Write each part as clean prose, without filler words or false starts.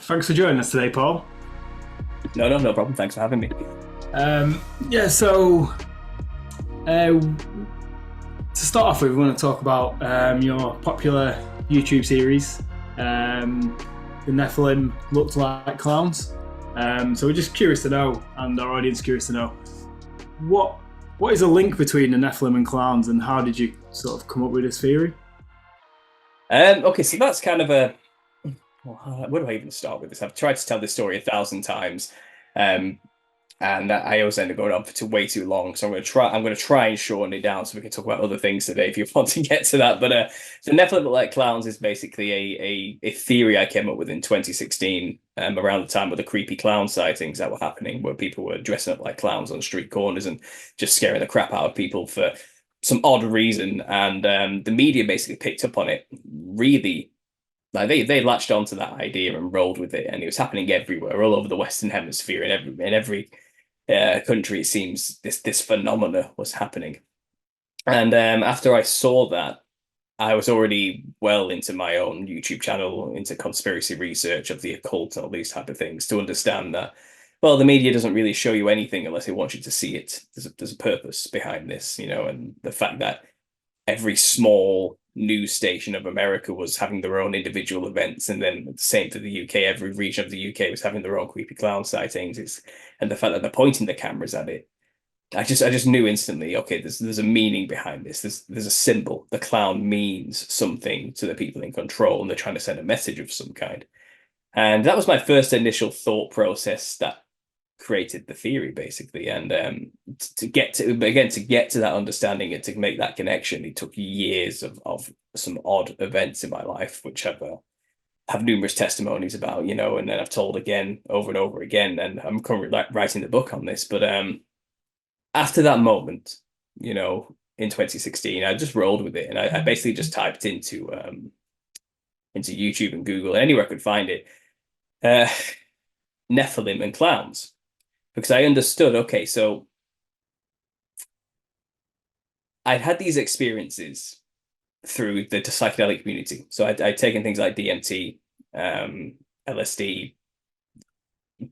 Thanks for joining us today, Paul. No problem. Thanks for having me. Yeah, so to start off with, we want to talk about your popular YouTube series, The Nephilim Looked Like Clowns. So we're just curious to know, and our audience curious to know, what is a link between the Nephilim and clowns, and how did you sort of come up with this theory? Okay, so that's kind of a... where do I even start with this? I've tried to tell this story 1,000 times, and I always end up going on for way too long. So I'm going to try and shorten it down so we can talk about other things today if you want to get to that. But the Nephilim Look Like Clowns is basically a theory I came up with in 2016, around the time of the creepy clown sightings that were happening, where people were dressing up like clowns on street corners and just scaring the crap out of people for some odd reason. And the media basically picked up on it really. Like they latched onto that idea and rolled with it, and it was happening everywhere, all over the Western Hemisphere, in every country. It seems this phenomena was happening. And after I saw that, I was already well into my own YouTube channel, into conspiracy research of the occult and all these type of things, to understand that, well, the media doesn't really show you anything unless it wants you to see it. There's a purpose behind this, and the fact that every small news station of America was having their own individual events, and then the same for the UK. Every region of the UK was having their own creepy clown sightings. And the fact that they're pointing the cameras at it, I just knew instantly. Okay, there's a meaning behind this. There's a symbol. The clown means something to the people in control, and they're trying to send a message of some kind. And that was my first initial thought process that created the theory, basically. And to get to that understanding and to make that connection, it took years of some odd events in my life, which have numerous testimonies about, and then I've told again over and over again. And I'm currently writing the book on this. But after that moment, in 2016, I just rolled with it, and I basically just typed into YouTube and Google and anywhere I could find it, Nephilim and clowns. Because I understood, okay, so I'd had these experiences through the psychedelic community. So I'd taken things like DMT, LSD,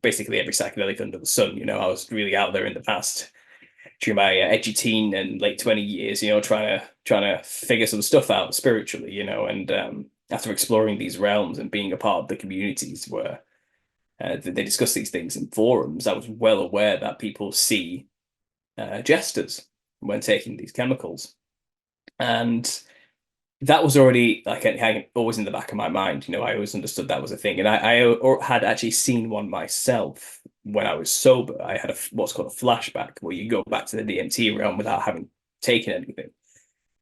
basically every psychedelic under the sun. I was really out there in the past during my edgy teen and late 20 years, trying to figure some stuff out spiritually, and after exploring these realms and being a part of the communities where they discuss these things in forums, I was well aware that people see jesters when taking these chemicals. And that was already always in the back of my mind. I always understood that was a thing. And I had actually seen one myself when I was sober. I had what's called a flashback, where you go back to the DMT realm without having taken anything.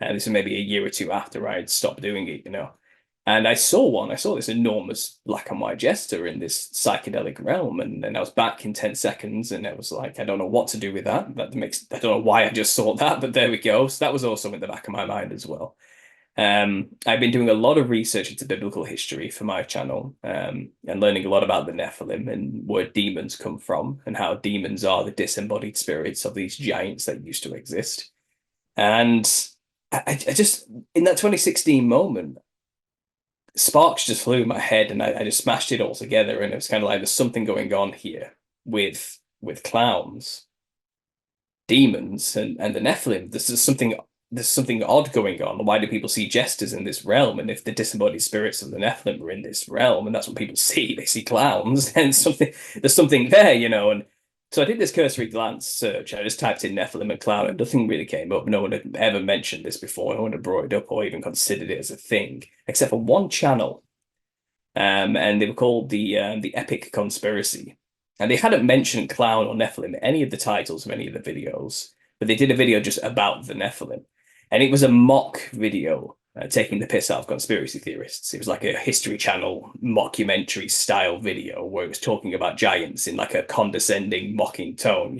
And this was maybe a year or two after I had stopped doing it, And I saw this enormous black and white jester in this psychedelic realm. And then I was back in 10 seconds, and it was like, I don't know what to do with that. I don't know why I just saw that, but there we go. So that was also in the back of my mind as well. I've been doing a lot of research into biblical history for my channel, and learning a lot about the Nephilim and where demons come from, and how demons are the disembodied spirits of these giants that used to exist. And I just, in that 2016 moment, sparks just flew in my head, and I just smashed it all together. And it was kind of like, there's something going on here with clowns, demons, and the Nephilim. There's something odd going on. Why do people see jesters in this realm? And if the disembodied spirits of the Nephilim are in this realm, and that's what people see, they see clowns, then there's something there, And so I did this cursory glance search. I just typed in Nephilim and clown, and nothing really came up. No one had ever mentioned this before. No one had brought it up or even considered it as a thing, except for one channel. And they were called the Epic Conspiracy. And they hadn't mentioned clown or Nephilim in any of the titles of any of the videos, but they did a video just about the Nephilim. And it was a mock video, taking the piss out of conspiracy theorists. It was like a History Channel mockumentary style video where it was talking about giants in like a condescending, mocking tone,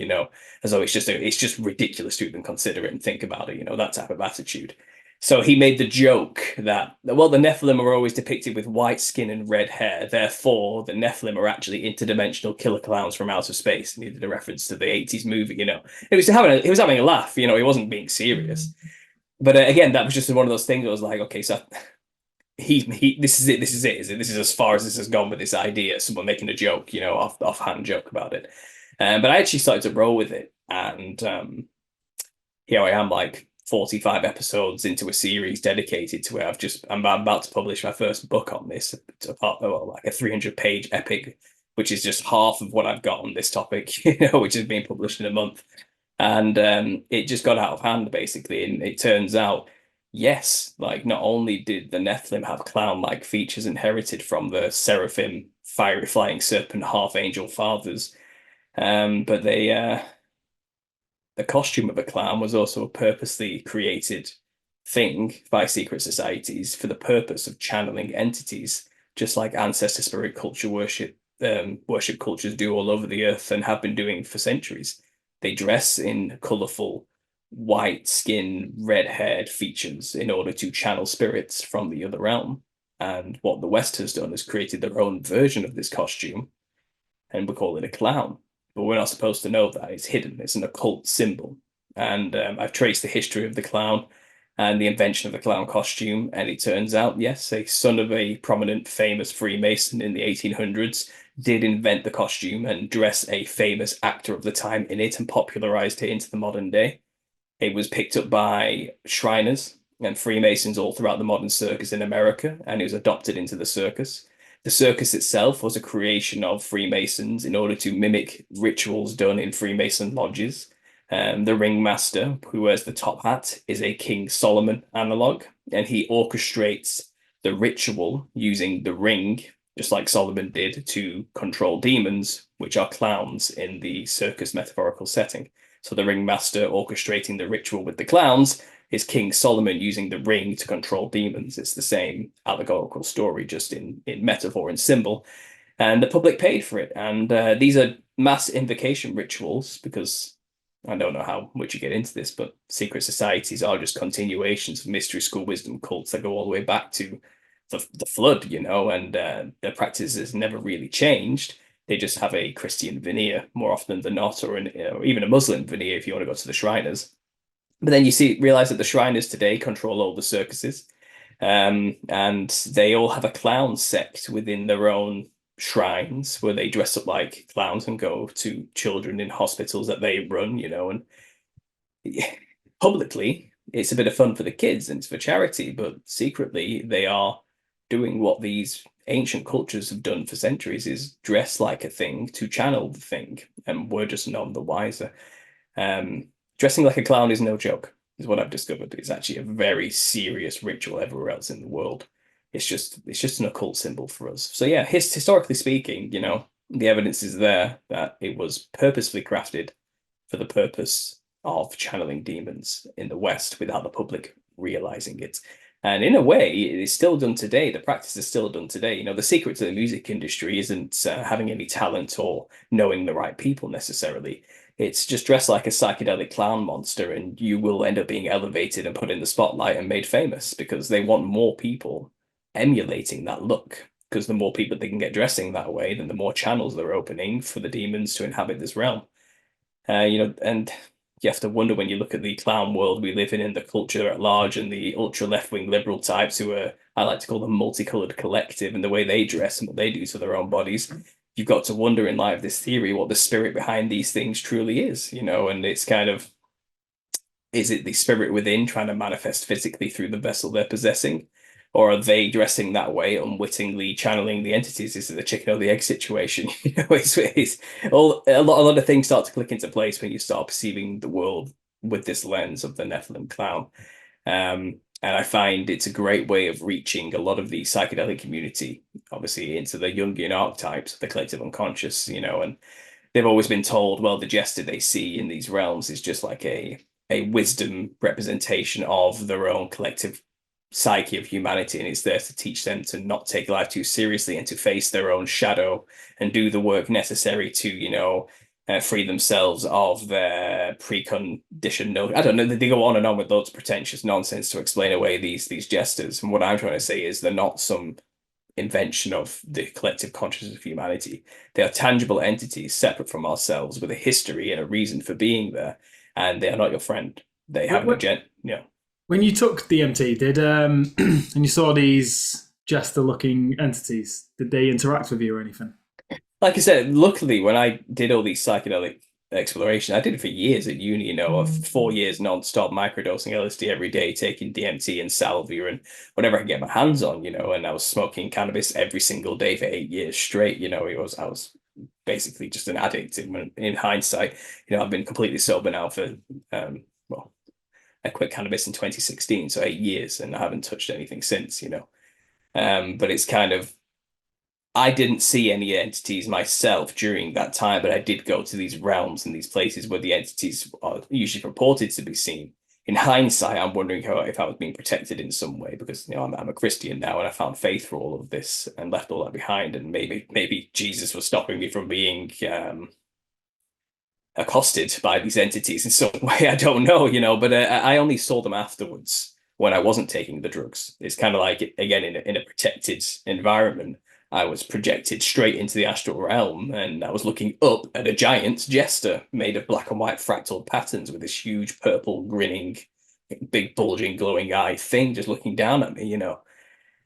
as though it's just ridiculous to even consider it and think about it, that type of attitude. So he made the joke that, well, the Nephilim are always depicted with white skin and red hair. Therefore, the Nephilim are actually interdimensional killer clowns from outer space. And he did a reference to the 80s movie, He was having a laugh, he wasn't being serious. But again, that was just one of those things that was like, okay, so this is it, this is it, is it? This is as far as this has gone with this idea. Someone making a joke, offhand joke about it. But I actually started to roll with it, and here I am, like 45 episodes into a series dedicated to it. I'm about to publish my first book on this, like a 300-page epic, which is just half of what I've got on this topic, which is being published in a month. And it just got out of hand, basically. And it turns out, yes, like not only did the Nephilim have clown-like features inherited from the seraphim, fiery flying serpent, half-angel fathers, but the costume of a clown was also a purposely created thing by secret societies for the purpose of channeling entities, just like ancestor spirit culture worship cultures do all over the earth and have been doing for centuries. They dress in colorful white skin, red-haired features in order to channel spirits from the other realm. And what the West has done is created their own version of this costume, and we call it a clown. But we're not supposed to know that. It's hidden. It's an occult symbol. And I've traced the history of the clown and the invention of the clown costume. And it turns out, yes, a son of a prominent, famous Freemason in the 1800s did invent the costume and dress a famous actor of the time in it and popularized it into the modern day. It was picked up by Shriners and Freemasons all throughout the modern circus in America, and it was adopted into the circus. The circus itself was a creation of Freemasons in order to mimic rituals done in Freemason lodges. The ringmaster, who wears the top hat, is a King Solomon analog, and he orchestrates the ritual using the ring, just like Solomon did, to control demons, which are clowns in the circus metaphorical setting. So the ringmaster orchestrating the ritual with the clowns is King Solomon using the ring to control demons. It's the same allegorical story, just in metaphor and symbol. And the public paid for it. And these are mass invocation rituals, because I don't know how much you get into this, but secret societies are just continuations of mystery school wisdom cults that go all the way back to the flood, and their practices never really changed. They just have a Christian veneer more often than not, or even a Muslim veneer if you want to go to the Shriners. But then realize that the Shriners today control all the circuses, and they all have a clown sect within their own shrines where they dress up like clowns and go to children in hospitals that they run, and publicly it's a bit of fun for the kids and it's for charity, but secretly they are doing what these ancient cultures have done for centuries, is dress like a thing to channel the thing, and we're just none the wiser. Dressing like a clown is no joke, is what I've discovered. It's actually a very serious ritual everywhere else in the world. It's just an occult symbol for us. So yeah, historically speaking, the evidence is there that it was purposefully crafted for the purpose of channeling demons in the West without the public realizing it. And in a way, it is still done today. The practice is still done today. The secret to the music industry isn't having any talent or knowing the right people necessarily. It's just dress like a psychedelic clown monster, and you will end up being elevated and put in the spotlight and made famous, because they want more people emulating that look. Because the more people they can get dressing that way, then the more channels they're opening for the demons to inhabit this realm. And you have to wonder, when you look at the clown world we live in the culture at large, and the ultra left-wing liberal types who are, I like to call them multicolored collective, and the way they dress and what they do to their own bodies, you've got to wonder, in light of this theory, what the spirit behind these things truly is, and it's kind of, is it the spirit within trying to manifest physically through the vessel they're possessing? Or are they dressing that way, unwittingly channeling the entities? Is it the chicken or the egg situation? It's a lot of things start to click into place when you start perceiving the world with this lens of the Nephilim clown. And I find it's a great way of reaching a lot of the psychedelic community, obviously into the Jungian archetypes, the collective unconscious, and they've always been told, well, the jester they see in these realms is just like a wisdom representation of their own collective psyche of humanity, and it's there to teach them to not take life too seriously and to face their own shadow and do the work necessary to free themselves of their preconditioned notion. I don't know, they go on and on with loads of pretentious nonsense to explain away these jesters, and what I'm trying to say is they're not some invention of the collective consciousness of humanity. They are tangible entities separate from ourselves with a history and a reason for being there, and they are not your friend. They have an agenda. When you took DMT, did and you saw these jester-looking entities? Did they interact with you or anything? Like I said, luckily when I did all these psychedelic exploration, I did it for years at uni, of 4 years non-stop microdosing LSD every day, taking DMT and salvia and whatever I could get my hands on, and I was smoking cannabis every single day for 8 years straight. I was basically just an addict. In hindsight, I've been completely sober now for well, I quit cannabis in 2016, so 8 years, and I haven't touched anything since. But it's kind of, I didn't see any entities myself during that time, but I did go to these realms and these places where the entities are usually purported to be seen. In hindsight, I'm wondering if I was being protected in some way, because I'm a Christian now, and I found faith for all of this and left all that behind, and maybe Jesus was stopping me from being accosted by these entities in some way. I don't know, but I only saw them afterwards when I wasn't taking the drugs. It's kind of like, again, in a protected environment. I was projected straight into the astral realm, and I was looking up at a giant jester made of black and white fractal patterns with this huge purple grinning, big bulging glowing eye thing just looking down at me.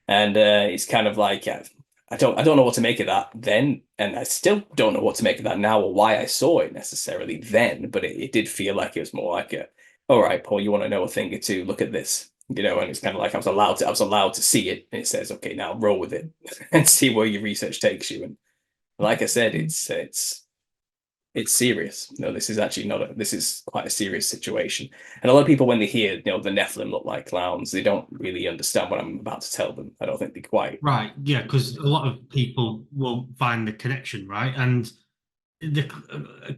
And it's kind of like, I don't know what to make of that then, and I still don't know what to make of that now, or why I saw it necessarily then. But it did feel like it was more like all right, Paul, you want to know a thing or two? Look at this, and it's kind of like I was allowed to see it, and it says, okay, now roll with it and see where your research takes you. And like I said, it's serious. No, this is actually not this is quite a serious situation. And a lot of people, when they hear, the Nephilim look like clowns, they don't really understand what I'm about to tell them. I don't think they quite. Right, yeah, because a lot of people won't find the connection, right? And the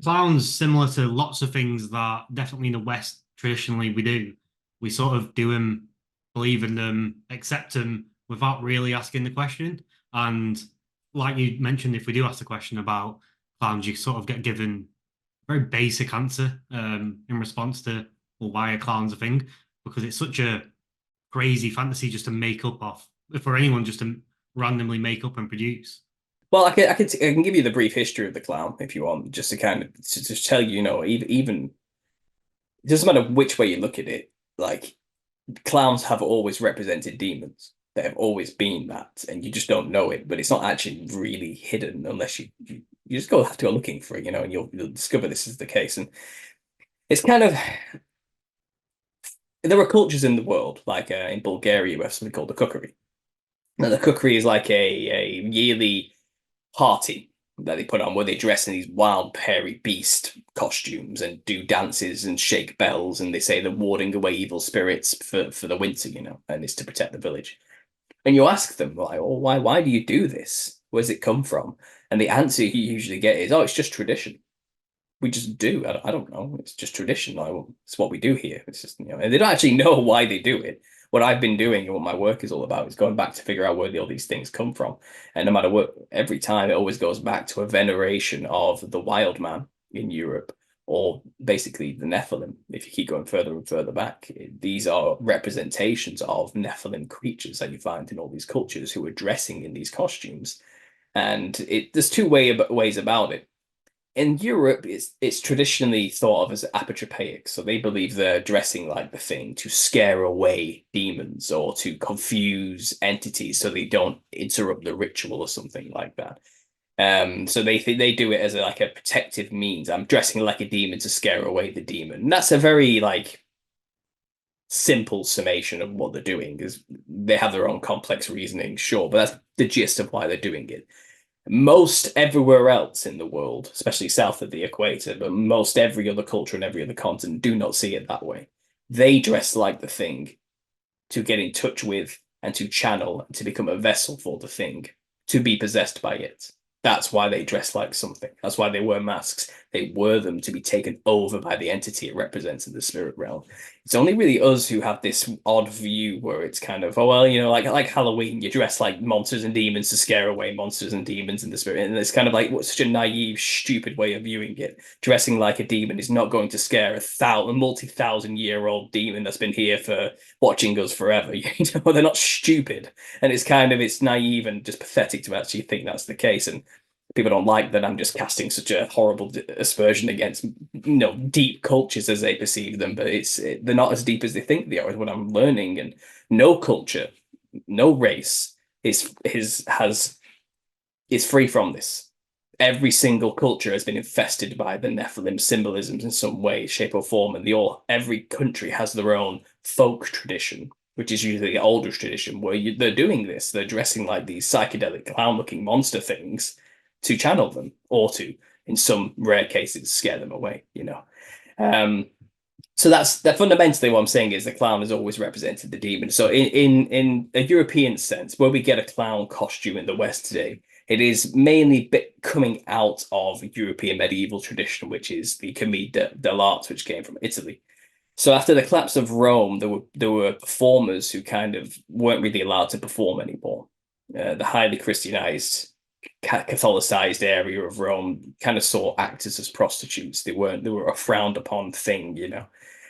clowns, similar to lots of things that definitely in the West traditionally we do. We sort of do them, believe in them, accept them without really asking the question. And like you mentioned, if we do ask the question about clowns, you sort of get given a very basic answer in response to, well, why are clowns a thing? Because it's such a crazy fantasy just to make up off, for anyone just to randomly make up and produce. Well, I can give you the brief history of the clown if you want, just to kind of to just tell you, even it doesn't matter which way you look at it. Like, clowns have always represented demons. They have always been that, and you just don't know it. But it's not actually really hidden unless you just have to go looking for it, and you'll discover this is the case. And it's kind of, there are cultures in the world, like in Bulgaria, we have something called the cookery. Now, the cookery is like a yearly party that they put on where they dress in these wild, hairy beast costumes and do dances and shake bells, and they say they're warding away evil spirits for the winter, and it's to protect the village. And you ask them, like, oh, why do you do this? Where's it come from? And the answer you usually get is, oh, it's just tradition. We just do. I don't know. It's just tradition. Like, well, it's what we do here. It's just, and they don't actually know why they do it. What I've been doing and what my work is all about is going back to figure out where all these things come from. And no matter what, every time it always goes back to a veneration of the wild man in Europe, or basically the Nephilim. If you keep going further and further back, these are representations of Nephilim creatures that you find in all these cultures who are dressing in these costumes. And there's two ways about it. In Europe, it's traditionally thought of as apotropaic, so they believe they're dressing like the thing to scare away demons or to confuse entities so they don't interrupt the ritual or something like that. So they think they do it as like a protective means. I'm dressing like a demon to scare away the demon. And that's a very simple summation of what they're doing, is they have their own complex reasoning, sure, but that's the gist of why they're doing it. Most everywhere else in the world, especially south of the equator, but most every other culture and every other continent do not see it that way. They dress like the thing to get in touch with and to channel and to become a vessel for the thing, to be possessed by it. That's why they dress like something. That's why they wear masks. They wear them to be taken over by the entity it represents in the spirit realm. It's only really us who have this odd view where it's kind of, oh, well, like Halloween, you dress like monsters and demons to scare away monsters and demons in the spirit. And it's kind of like, what's such a naive, stupid way of viewing it. Dressing like a demon is not going to scare a multi-thousand-year-old demon that's been here for watching us forever. They're not stupid. And it's naive and just pathetic to actually think that's the case. And people don't like that I'm just casting such a horrible aspersion against deep cultures as they perceive them, but they're not as deep as they think they are, is what I'm learning. And no culture, no race is free from this. Every single culture has been infested by the Nephilim symbolisms in some way, shape, or form, and every country has their own folk tradition, which is usually the older tradition, where they're doing this. They're dressing like these psychedelic clown-looking monster things to channel them, or to, in some rare cases, scare them away. So that's fundamentally what I'm saying is the clown has always represented the demon. So in a European sense, where we get a clown costume in the West today, it is mainly coming out of European medieval tradition, which is the commedia dell'arte, which came from Italy. So after the collapse of Rome, there were performers who kind of weren't really allowed to perform anymore. The highly Christianized, Catholicized area of Rome kind of saw actors as prostitutes. They were a frowned upon thing,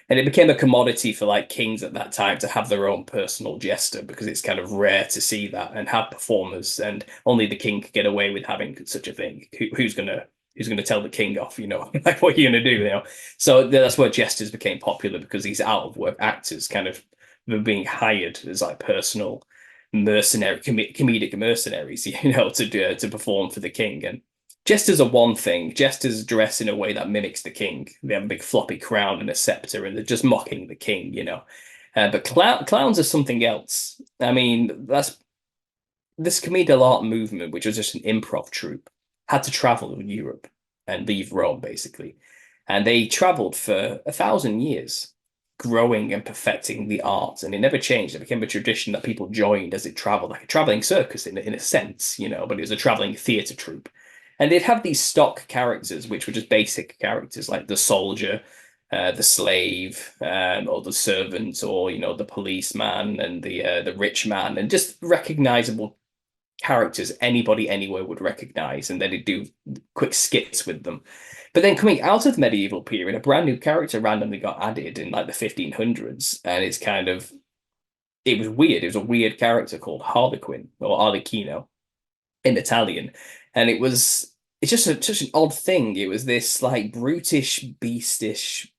And it became a commodity for like kings at that time to have their own personal jester, because it's kind of rare to see that and have performers, and only the king could get away with having such a thing. Who's gonna tell the king off, like what are you gonna do, So that's where jesters became popular, because these out of work actors kind of were being hired as like personal comedic mercenaries, to perform for the king. And jesters are one thing. Jesters dress in a way that mimics the king. They have a big floppy crown and a scepter, and they're just mocking the king, But clowns are something else. I mean, this commedia dell'arte movement, which was just an improv troupe, had to travel in Europe and leave Rome, basically. And they traveled for 1,000 years, growing and perfecting the art, and it never changed. It became a tradition that people joined as it traveled, like a traveling circus in a sense, but it was a traveling theatre troupe. And they'd have these stock characters, which were just basic characters, like the soldier, the slave, or the servant, or the policeman and the rich man, and just recognizable characters anybody anywhere would recognize, and then they'd do quick skits with them. But then coming out of the medieval period, a brand new character randomly got added in like the 1500s, and it was weird. It was a weird character called Harlequin, or Arlecchino in Italian, and it's just such an odd thing. It was this like brutish, beastish,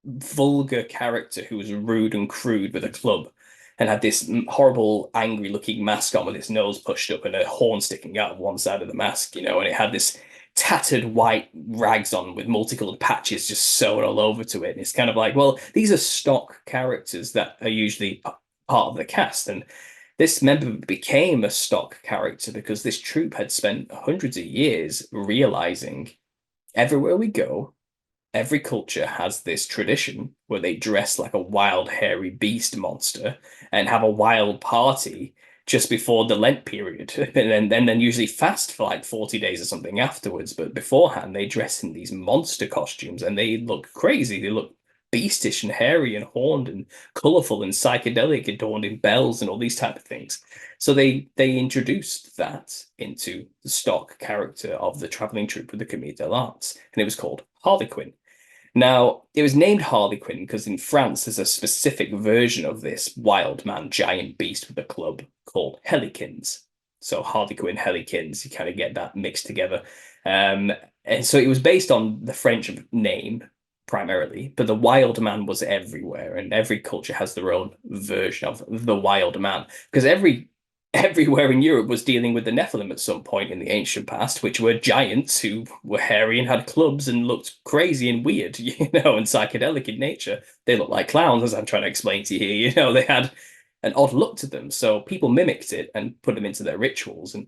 vulgar character who was rude and crude with a club, and had this horrible, angry-looking mask on with its nose pushed up and a horn sticking out of one side of the mask, and it had this tattered white rags on with multicolored patches just sewn all over to it. And it's kind of like, well, these are stock characters that are usually part of the cast, and this member became a stock character because this troupe had spent hundreds of years realizing everywhere we go, every culture has this tradition where they dress like a wild, hairy beast monster and have a wild party just before the Lent period, and then usually fast for like 40 days or something afterwards. But beforehand, they dress in these monster costumes, and they look crazy. They look beastish and hairy and horned and colorful and psychedelic, adorned in bells and all these type of things. So they introduced that into the stock character of the traveling troupe with the commedia dell'arte, and it was called Harlequin. Now, it was named Harlequin because in France there's a specific version of this wild man, giant beast with a club called Helikins. So Harlequin, Helikins, you kind of get that mixed together. And so it was based on the French name primarily, but the wild man was everywhere, and every culture has their own version of the wild man, because everywhere in Europe was dealing with the Nephilim at some point in the ancient past, which were giants who were hairy and had clubs and looked crazy and weird, and psychedelic in nature. They looked like clowns, as I'm trying to explain to you here. They had an odd look to them, so people mimicked it and put them into their rituals. And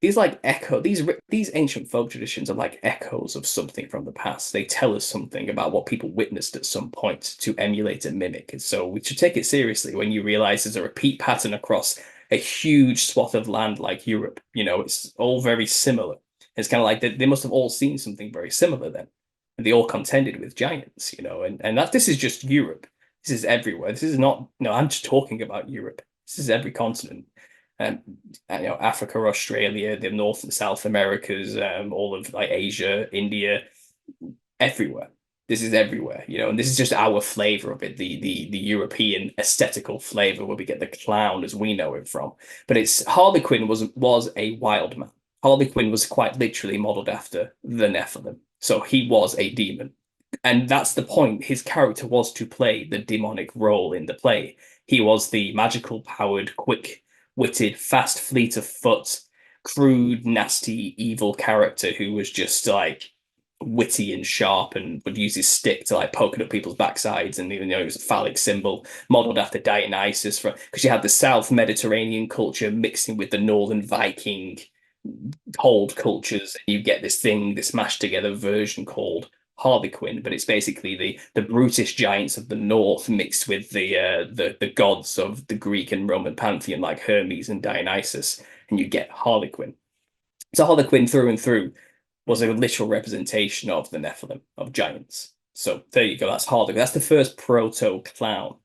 these ancient folk traditions are like echoes of something from the past. They tell us something about what people witnessed at some point to emulate and mimic. And so we should take it seriously when you realize there's a repeat pattern across a huge swath of land like Europe. It's all very similar. It's kind of like they must have all seen something very similar then. And they all contended with giants, and this is just Europe. This is everywhere. This is not, no, I'm just talking about Europe. This is every continent. And Africa, Australia, the North and South Americas, all of like Asia, India, everywhere. This is everywhere, and this is just our flavor of it, the European aesthetical flavor where we get the clown as we know it from. But Harlequin was a wild man. Harlequin was quite literally modeled after the Nephilim. So he was a demon. And that's the point. His character was to play the demonic role in the play. He was the magical powered, quick quick-witted, fast, fleet of foot, crude, nasty, evil character who was just like witty and sharp and would use his stick to like poke at people's backsides, and even though it was a phallic symbol modeled after Dionysus, because you had the South Mediterranean culture mixing with the Northern Viking cold cultures, and you get this mashed together version called Harlequin, but it's basically the brutish giants of the north mixed with the gods of the Greek and Roman pantheon like Hermes and Dionysus, and you get Harlequin. So Harlequin through and through was a literal representation of the Nephilim, of giants. So there you go, that's Harlequin. That's the first proto-clown.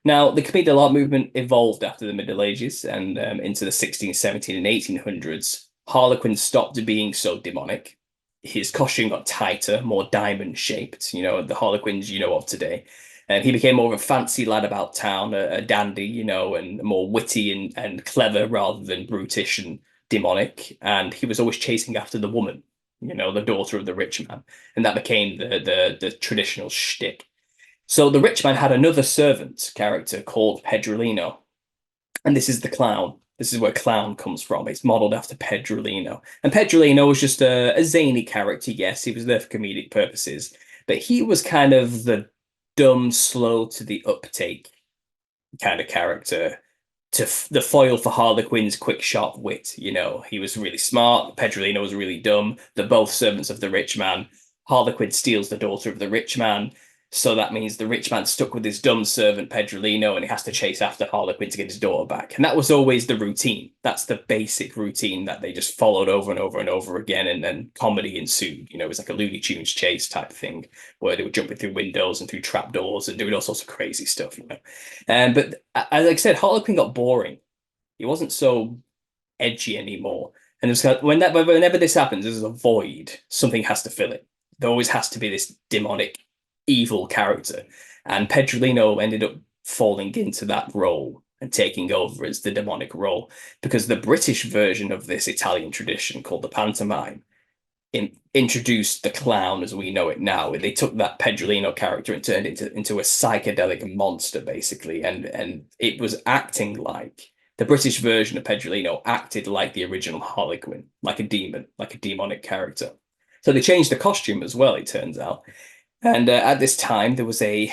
Now, the comedic art movement evolved after the Middle Ages and into the 16th, 17th, and 1800s. Harlequin stopped being so demonic. His costume got tighter, more diamond-shaped, the Harlequins you know of today. And he became more of a fancy lad about town, a dandy, and more witty and clever rather than brutish and demonic. And he was always chasing after the woman, the daughter of the rich man. And that became the traditional shtick. So the rich man had another servant character called Pedrolino. And this is the clown. This is where clown comes from. It's modeled after Pedrolino. And Pedrolino was just a zany character, yes. He was there for comedic purposes. But he was kind of the dumb, slow to the uptake kind of character, to the foil for Harlequin's quick, sharp wit. He was really smart. Pedrolino was really dumb. They're both servants of the rich man. Harlequin steals the daughter of the rich man. So that means the rich man's stuck with his dumb servant Pedrolino, and he has to chase after Harlequin to get his daughter back. And that was always the routine. That's the basic routine that they just followed over and over and over again, and then comedy ensued. It was like a Looney Tunes chase type thing, where they were jumping through windows and through trapdoors and doing all sorts of crazy stuff. But as I said, Harlequin got boring. He wasn't so edgy anymore. And it was whenever this happens, there's a void. Something has to fill it. There always has to be this demonic evil character, and Pedrolino ended up falling into that role and taking over as the demonic role, because the British version of this Italian tradition called the pantomime introduced the clown as we know it now. They took that Pedrolino character and turned it into a psychedelic monster, basically, and it was acting like the British version of Pedrolino acted like the original Harlequin, like a demon, like a demonic character. So they changed the costume as well, it turns out. And at this time, there was the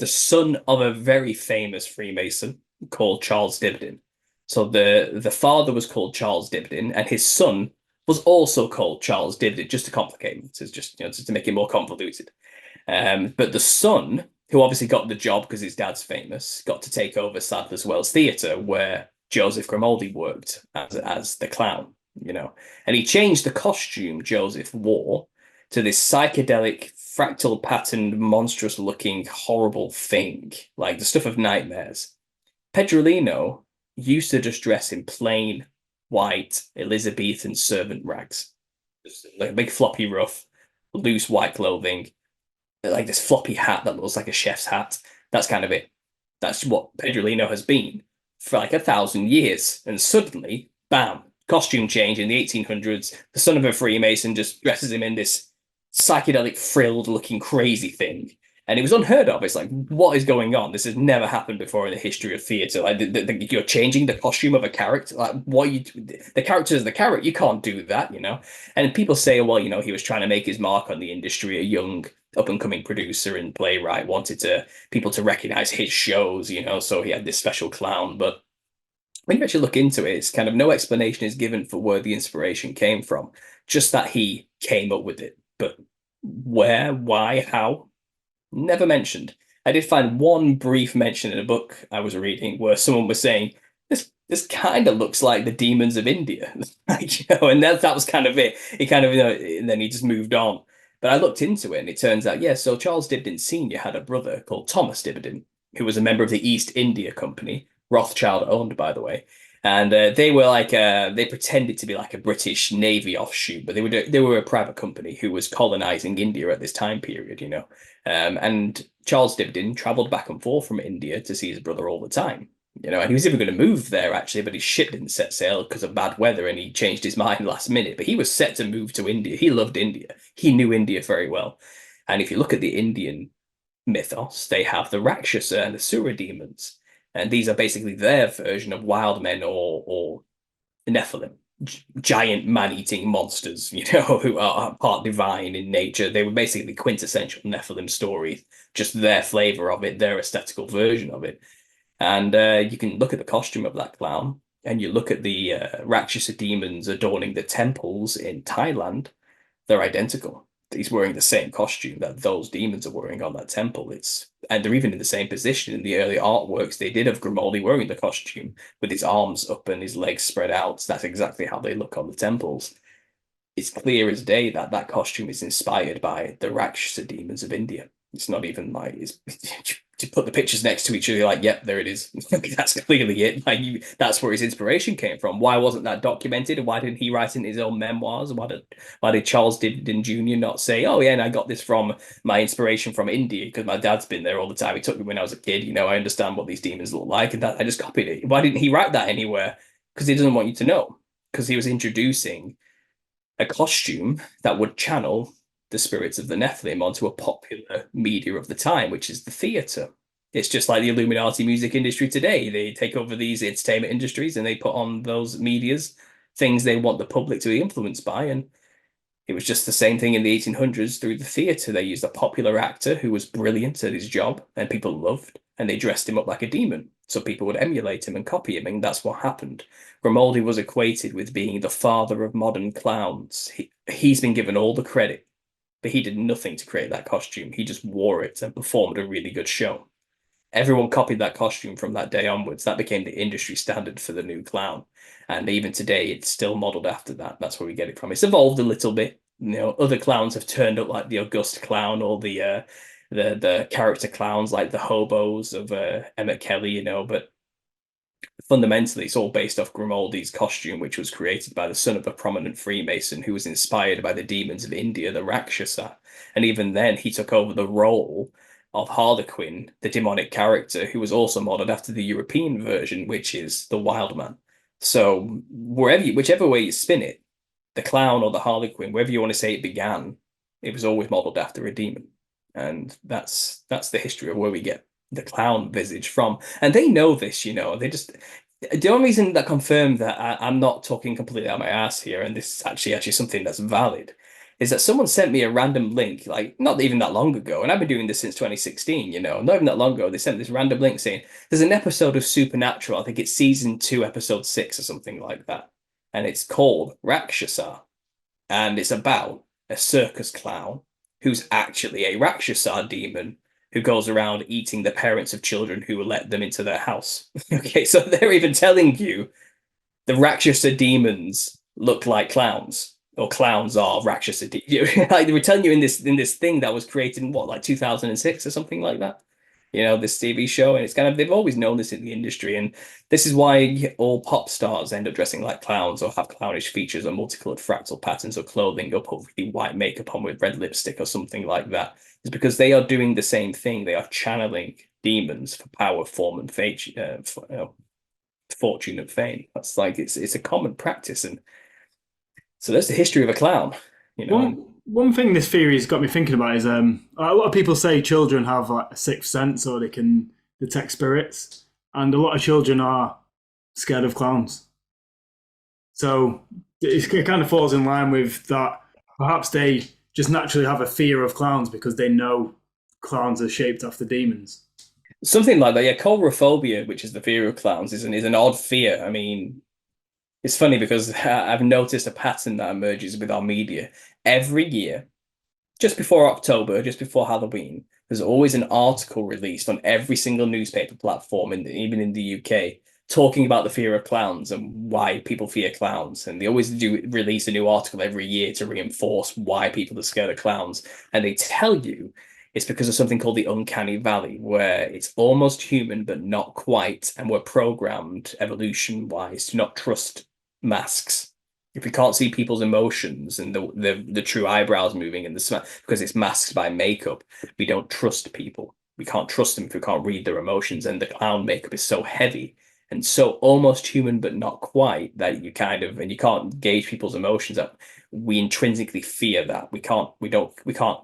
son of a very famous Freemason called Charles Dibdin. So the father was called Charles Dibdin, and his son was also called Charles Dibdin, just to complicate it, just to make it more convoluted. But the son, who obviously got the job because his dad's famous, got to take over Sadler's Wells Theatre, where Joseph Grimaldi worked as the clown, And he changed the costume Joseph wore to this psychedelic, fractal patterned, monstrous looking, horrible thing, like the stuff of nightmares. Pedrolino used to just dress in plain, white, Elizabethan servant rags. Just like a big floppy ruff, loose white clothing, like this floppy hat that looks like a chef's hat. That's kind of it. That's what Pedrolino has been for like 1,000 years. And suddenly, bam, costume change in the 1800s. The son of a Freemason just dresses him in this psychedelic, frilled looking crazy thing, and it was unheard of. It's like, what is going on? This has never happened before in the history of theatre. Like you're changing the costume of a character. Like the character is the character. You can't do that, And people say, well, he was trying to make his mark on the industry, a young up and coming producer and playwright, wanted people to recognize his shows, so he had this special clown. But when you actually look into it, it's kind of no explanation is given for where the inspiration came from, just that he came up with it. But where, why, how? Never mentioned. I did find one brief mention in a book I was reading where someone was saying, this kind of looks like the demons of India. And that was kind of it. He kind of, and then he just moved on. But I looked into it, and it turns out, so Charles Dibdin Sr. had a brother called Thomas Dibdin, who was a member of the East India Company, Rothschild owned, by the way. And they were like they pretended to be like a British Navy offshoot, but they were a private company who was colonizing India at this time period, And Charles Dibdin traveled back and forth from India to see his brother all the time, And he was even going to move there actually, but his ship didn't set sail because of bad weather, and he changed his mind last minute. But he was set to move to India. He loved India. He knew India very well. And if you look at the Indian mythos, they have the Rakshasa and the Sura demons. And these are basically their version of wild men or Nephilim, giant man-eating monsters, you know, who are part divine in nature. They were basically quintessential Nephilim stories, just their flavor of it, their aesthetical version of it. And you can look at the costume of that clown, and you look at the Rakshasa demons adorning the temples in Thailand. They're identical. He's wearing the same costume that those demons are wearing on that temple. And they're even in the same position in the early artworks they did of Grimaldi wearing the costume with his arms up and his legs spread out. That's exactly how they look on the temples. It's clear as day that that costume is inspired by the Rakshasa demons of India. It's not even like to put the pictures next to each other, like, yep, there it is. That's clearly it. Like, that's where his inspiration came from. Why wasn't that documented? And why didn't he write in his own memoirs? Why did Charles Diddon Jr. not say, oh yeah, and I got this from my inspiration from India because my dad's been there all the time. He took me when I was a kid. You know, I understand what these demons look like, and that I just copied it. Why didn't he write that anywhere? Because he doesn't want you to know. Because he was introducing a costume that would channel the spirits of the Nephilim onto a popular media of the time, which is the theatre. It's just like the Illuminati music industry today. They take over these entertainment industries and they put on those medias things they want the public to be influenced by. And it was just the same thing in the 1800s through the theatre. They used a popular actor who was brilliant at his job and people loved, and they dressed him up like a demon. So people would emulate him and copy him, and that's what happened. Grimaldi was equated with being the father of modern clowns. He's been given all the credit, but he did nothing to create that costume. He just wore it and performed a really good show. Everyone copied that costume from that day onwards. That became the industry standard for the new clown. And even today, it's still modeled after that. That's where we get it from. It's evolved a little bit. You know, other clowns have turned up like the August clown or the character clowns like the hobos of Emmett Kelly, you know, but fundamentally it's all based off Grimaldi's costume, which was created by the son of a prominent Freemason who was inspired by the demons of India, the Rakshasa. And even then he took over the role of Harlequin, the demonic character, who was also modeled after the European version, which is the Wild Man. So whichever way you spin it, the clown or the Harlequin, wherever you want to say it began, it was always modeled after a demon. And that's the history of where we get the clown visage from. And they know this, you know. The only reason that confirmed that I'm not talking completely out my ass here, and this is actually something that's valid, is that someone sent me a random link, like not even that long ago, and I've been doing this since 2016, you know, not even that long ago. They sent this random link saying there's an episode of Supernatural, I think it's season 2, episode 6 or something like that, and it's called Rakshasa, and it's about a circus clown who's actually a Rakshasa demon who goes around eating the parents of children who let them into their house. Okay, so they're even telling you the Rakshasa demons look like clowns, or clowns are Rakshasa demons. Like they were telling you in this thing that was created in what, like 2006 or something like that. You know, this TV show, and it's kind of, they've always known this in the industry, and this is why all pop stars end up dressing like clowns or have clownish features or multicolored fractal patterns of clothing or put really white makeup on with red lipstick or something like that. Is because they are doing the same thing. They are channeling demons for power, form, and fate, fortune and fame. That's like it's a common practice, and so that's the history of a clown. You know, one thing this theory has got me thinking about is a lot of people say children have like a sixth sense or they can detect spirits, and a lot of children are scared of clowns. So it kind of falls in line with that. Perhaps they just naturally have a fear of clowns because they know clowns are shaped after demons. something like that. Yeah, coulrophobia, which is the fear of clowns, is an odd fear. I mean, it's funny because I've noticed a pattern that emerges with our media every year. Just before October, just before Halloween, there's always an article released on every single newspaper platform, even in the UK, talking about the fear of clowns and why people fear clowns. And they always do release a new article every year to reinforce why people are scared of clowns. And they tell you it's because of something called the uncanny valley, where it's almost human, but not quite. And we're programmed evolution-wise to not trust masks. If we can't see people's emotions and the true eyebrows moving and because it's masked by makeup, we don't trust people. We can't trust them if we can't read their emotions. And the clown makeup is so heavy and so almost human but not quite that you can't gauge people's emotions up. We intrinsically fear that. We can't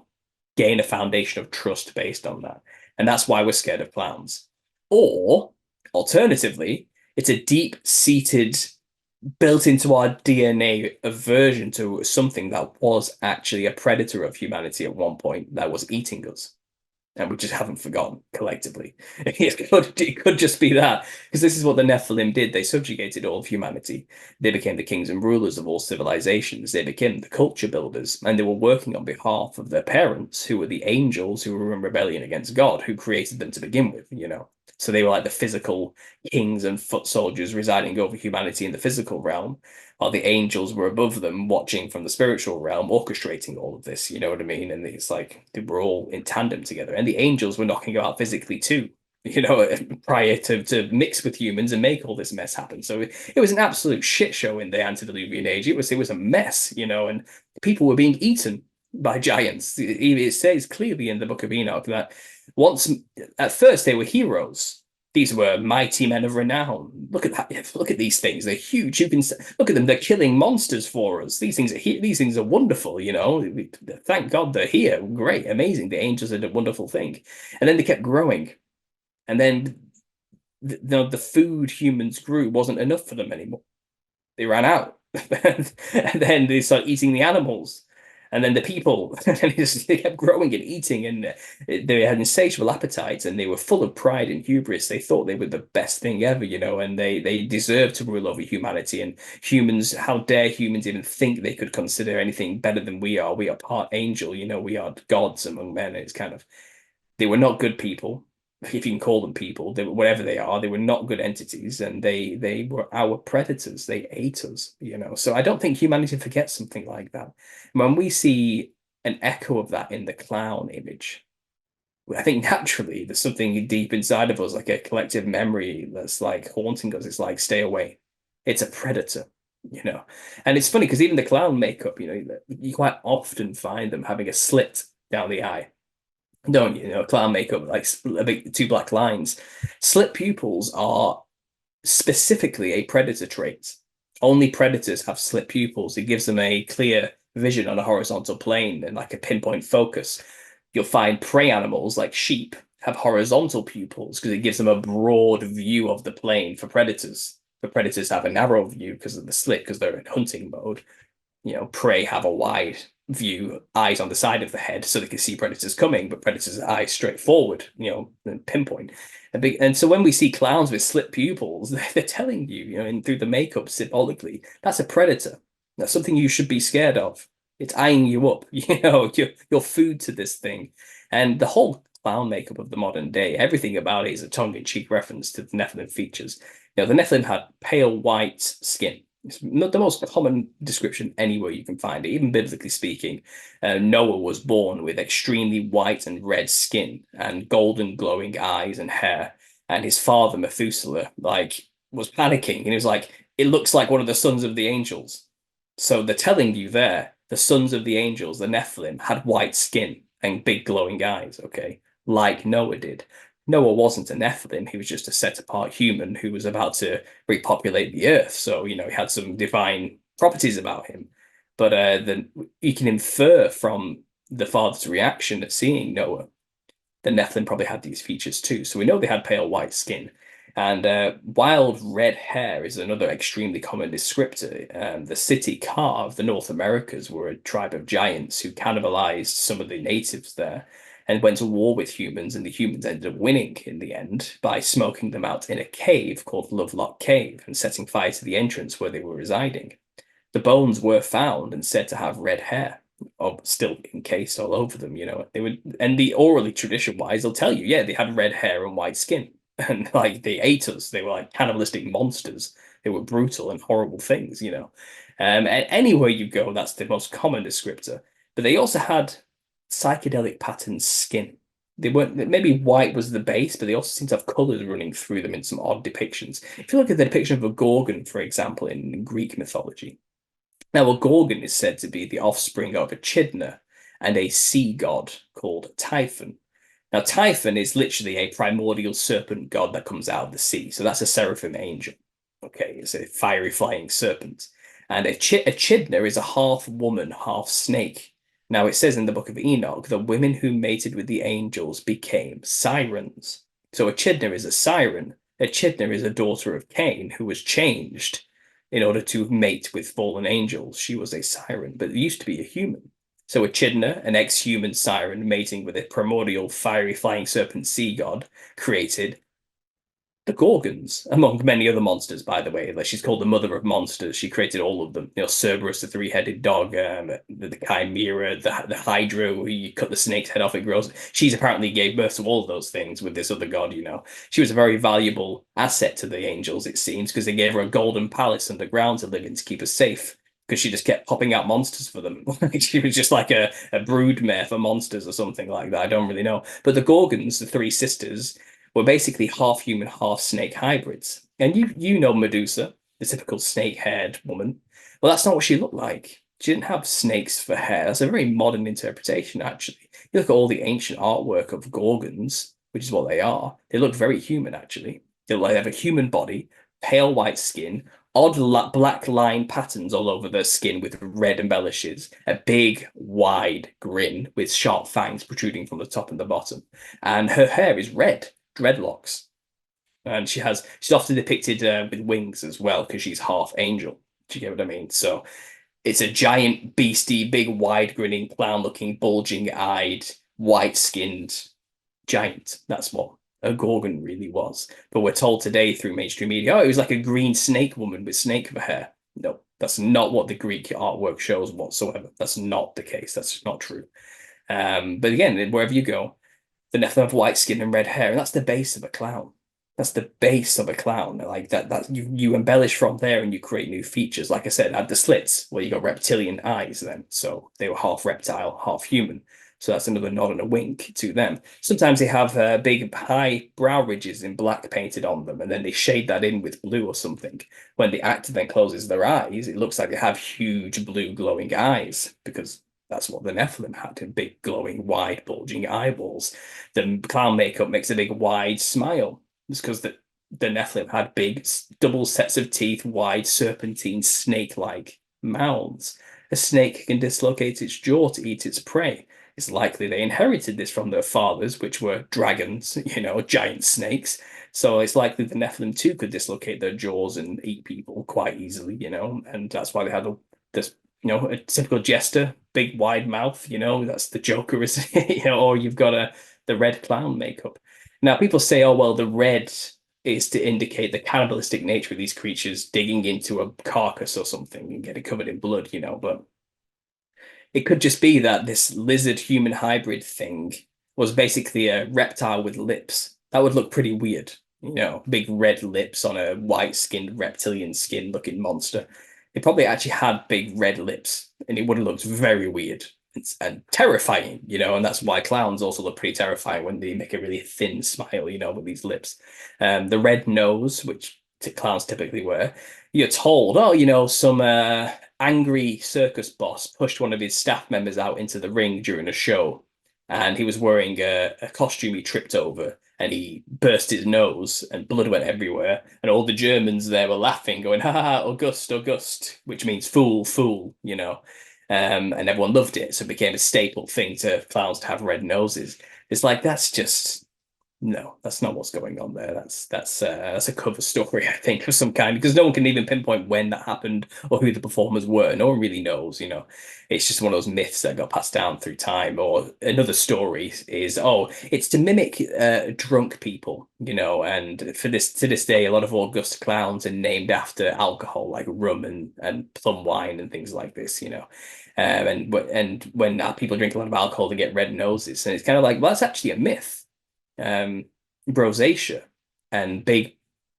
gain a foundation of trust based on that. And that's why we're scared of clowns. Or Alternatively, it's a deep-seated, built into our DNA aversion to something that was actually a predator of humanity at one point that was eating us. And we just haven't forgotten collectively. It could just be that, because this is what the Nephilim did. They subjugated all of humanity. They became the kings and rulers of all civilizations. They became the culture builders, and they were working on behalf of their parents, who were the angels who were in rebellion against God, who created them to begin with, you know. So they were like the physical kings and foot soldiers residing over humanity in the physical realm, while the angels were above them, watching from the spiritual realm, orchestrating all of this. You know what I mean? And it's like they were all in tandem together. And the angels were knocking about physically too, you know, prior to mix with humans and make all this mess happen. So it was an absolute shit show in the antediluvian age. It was a mess, you know, and people were being eaten by giants. It says clearly in the Book of Enoch that once, at first, they were heroes. These were mighty men of renown. Look at that! Look at these things. They're huge. You can look at them. They're killing monsters for us. These things are here. These things are wonderful. You know, thank God they're here. Great, amazing. The angels did a wonderful thing, and then they kept growing, and then the food humans grew wasn't enough for them anymore. They ran out, and then they started eating the animals, and then the people, and they kept growing and eating, and they had insatiable appetites, and they were full of pride and hubris. They thought they were the best thing ever, you know, and they deserved to rule over humanity. And humans, how dare humans even think they could consider anything better than we are? We are part angel, you know, we are gods among men. It's kind of, they were not good people, if you can call them people. They were, whatever they are, they were not good entities, and they were our predators. They ate us, you know. So I don't think humanity forgets something like that. When we see an echo of that in the clown image, I think naturally there's something deep inside of us, like a collective memory that's like haunting us. It's like, stay away. It's a predator, you know. And it's funny because even the clown makeup, you know, you quite often find them having a slit down the eye, don't you? You know, clown makeup, like a big two black lines. Slit pupils are specifically a predator trait. Only predators have slit pupils. It gives them a clear vision on a horizontal plane and like a pinpoint focus. You'll find prey animals like sheep have horizontal pupils because it gives them a broad view of the plane for predators. For predators have a narrow view because of the slit, because they're in hunting mode. You know, prey have a wide view, eyes on the side of the head, so they can see predators coming, but predators' eyes straight forward, you know, and pinpoint. And so when we see clowns with slit pupils, they're telling you, you know, and through the makeup symbolically, that's a predator. That's something you should be scared of. It's eyeing you up, you know, you're food to this thing. And the whole clown makeup of the modern day, everything about it is a tongue-in-cheek reference to the Nephilim features. You know, the Nephilim had pale white skin. It's not the most common description anywhere you can find it, even biblically speaking. Noah was born with extremely white and red skin and golden glowing eyes and hair. And his father, Methuselah, like was panicking. And he was like, it looks like one of the sons of the angels. So they're telling you there, the sons of the angels, the Nephilim, had white skin and big glowing eyes, okay? Like Noah did. Noah wasn't a Nephilim. He was just a set-apart human who was about to repopulate the earth. So, you know, he had some divine properties about him. But then you can infer from the father's reaction at seeing Noah, the Nephilim probably had these features too. So we know they had pale white skin. And wild red hair is another extremely common descriptor. The city Ka of the North Americas were a tribe of giants who cannibalized some of the natives there and went to war with humans, and the humans ended up winning in the end by smoking them out in a cave called Lovelock Cave and setting fire to the entrance where they were residing. The bones were found and said to have red hair, or still encased all over them, you know. They would, and the orally tradition wise, they'll tell you, yeah, they had red hair and white skin. And like they ate us. They were like cannibalistic monsters. They were brutal and horrible things, you know. And anywhere you go, that's the most common descriptor. But they also had psychedelic pattern skin. They weren't, maybe white was the base, but they also seem to have colors running through them in some odd depictions. If you look at the depiction of a Gorgon, for example, in Greek mythology, now a Gorgon is said to be the offspring of Echidna and a sea god called Typhon. Now, Typhon is literally a primordial serpent god that comes out of the sea. So that's a seraphim angel. Okay, it's a fiery flying serpent. And Echidna is a half woman, half snake. Now, it says in the book of Enoch that women who mated with the angels became sirens. So Echidna is a siren Echidna is a daughter of Cain who was changed in order to mate with fallen angels. She was a siren, but used to be a human. So Echidna, an ex-human siren mating with a primordial fiery flying serpent sea god, created the Gorgons, among many other monsters, by the way. Like, she's called the mother of monsters. She created all of them. You know, Cerberus, the three-headed dog, the Chimera, the Hydra, where you cut the snake's head off, it grows. She's apparently gave birth to all of those things with this other god, you know. She was a very valuable asset to the angels, it seems, because they gave her a golden palace underground to live in to keep her safe. Because she just kept popping out monsters for them. She was just like a broodmare for monsters or something like that. I don't really know. But the Gorgons, the three sisters, were basically half human, half snake hybrids. And you know Medusa, the typical snake-haired woman. Well, that's not what she looked like. She didn't have snakes for hair. That's a very modern interpretation, actually. You look at all the ancient artwork of Gorgons, which is what they are. They look very human, actually. They have a human body, pale white skin, odd black line patterns all over their skin with red embellishes, a big, wide grin with sharp fangs protruding from the top and the bottom. And her hair is red, dreadlocks. And she's often depicted with wings as well, because she's half angel. Do you get what I mean? So it's a giant, beastie, big, wide grinning, clown looking, bulging eyed, white skinned giant. That's what a Gorgon really was. But we're told today through mainstream media, oh, it was like a green snake woman with snake for hair. No, that's not what the Greek artwork shows whatsoever. That's not the case. That's not true. But again, wherever you go, the Nephilim have white skin and red hair, and that's the base of a clown. That's the base of a clown. Like that you embellish from there and you create new features. Like I said, at the slits, where you got reptilian eyes then. So they were half reptile, half human. So that's another nod and a wink to them. Sometimes they have big high brow ridges in black painted on them, and then they shade that in with blue or something. When the actor then closes their eyes, it looks like they have huge blue glowing eyes, because that's what the Nephilim had, in big glowing wide bulging eyeballs. The clown makeup makes a big wide smile. It's because the Nephilim had big double sets of teeth, wide serpentine snake-like mouths. A snake can dislocate its jaw to eat its prey. It's likely they inherited this from their fathers, which were dragons, you know, giant snakes. So it's likely the Nephilim too could dislocate their jaws and eat people quite easily, you know, and that's why they had this, you know, a typical jester, big wide mouth, you know, that's the Joker, is you know, or you've got the red clown makeup. Now people say, oh well, the red is to indicate the cannibalistic nature of these creatures digging into a carcass or something and getting covered in blood, you know, but it could just be that this lizard human hybrid thing was basically a reptile with lips. That would look pretty weird, you know, big red lips on a white skinned reptilian skin looking monster. It probably actually had big red lips, and it would have looked very weird and terrifying, you know, and that's why clowns also look pretty terrifying when they make a really thin smile, you know, with these lips. The red nose, which clowns typically wear, you're told, oh, you know, some angry circus boss pushed one of his staff members out into the ring during a show, and he was wearing a costume he tripped over, and he burst his nose, and blood went everywhere, and all the Germans there were laughing, going, ha ha, August, August, which means fool, fool, you know. And everyone loved it, so it became a staple thing to clowns to have red noses. It's like, that's just no, that's not what's going on there. That's a cover story, I think, of some kind, because no one can even pinpoint when that happened or who the performers were. No one really knows, you know. It's just one of those myths that got passed down through time. Or another story is, oh, it's to mimic drunk people, you know. And for this to this day, a lot of August clowns are named after alcohol, like rum and plum wine and things like this, you know. And when people drink a lot of alcohol, they get red noses, and it's kind of like, well, that's actually a myth. Rosacea and big,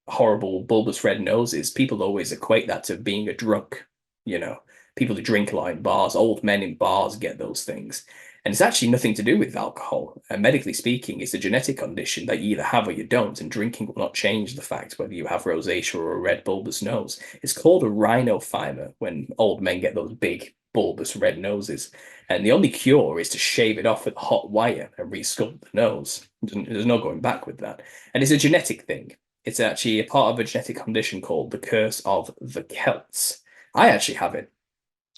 horrible, bulbous red noses, people always equate that to being a drunk. You know, people who drink a lot in bars, old men in bars get those things. And it's actually nothing to do with alcohol. Medically speaking, it's a genetic condition that you either have or you don't, and drinking will not change the fact whether you have rosacea or a red bulbous nose. It's called a rhinophyma when old men get those big, bulbous red noses. And the only cure is to shave it off with a hot wire and resculpt the nose. There's no going back with that. And it's a genetic thing. It's actually a part of a genetic condition called the curse of the Celts. I actually have it,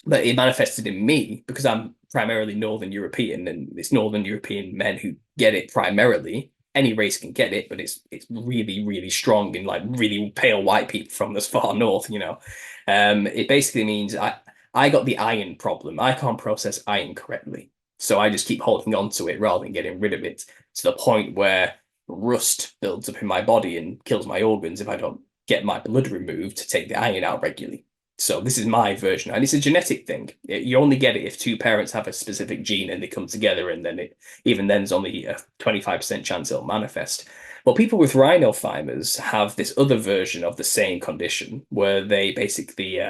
but it manifested in me because I'm primarily Northern European, and it's Northern European men who get it primarily. any race can get it, but it's really, really strong in like really pale white people from this far north, you know. It basically means I got the iron problem. I can't process iron correctly. So I just keep holding on to it rather than getting rid of it to the point where rust builds up in my body and kills my organs if I don't get my blood removed to take the iron out regularly. So this is my version, and it's a genetic thing. You only get it if two parents have a specific gene and they come together, and then even then there's only a 25% chance it'll manifest. Well, people with rhinophymas have this other version of the same condition where they basically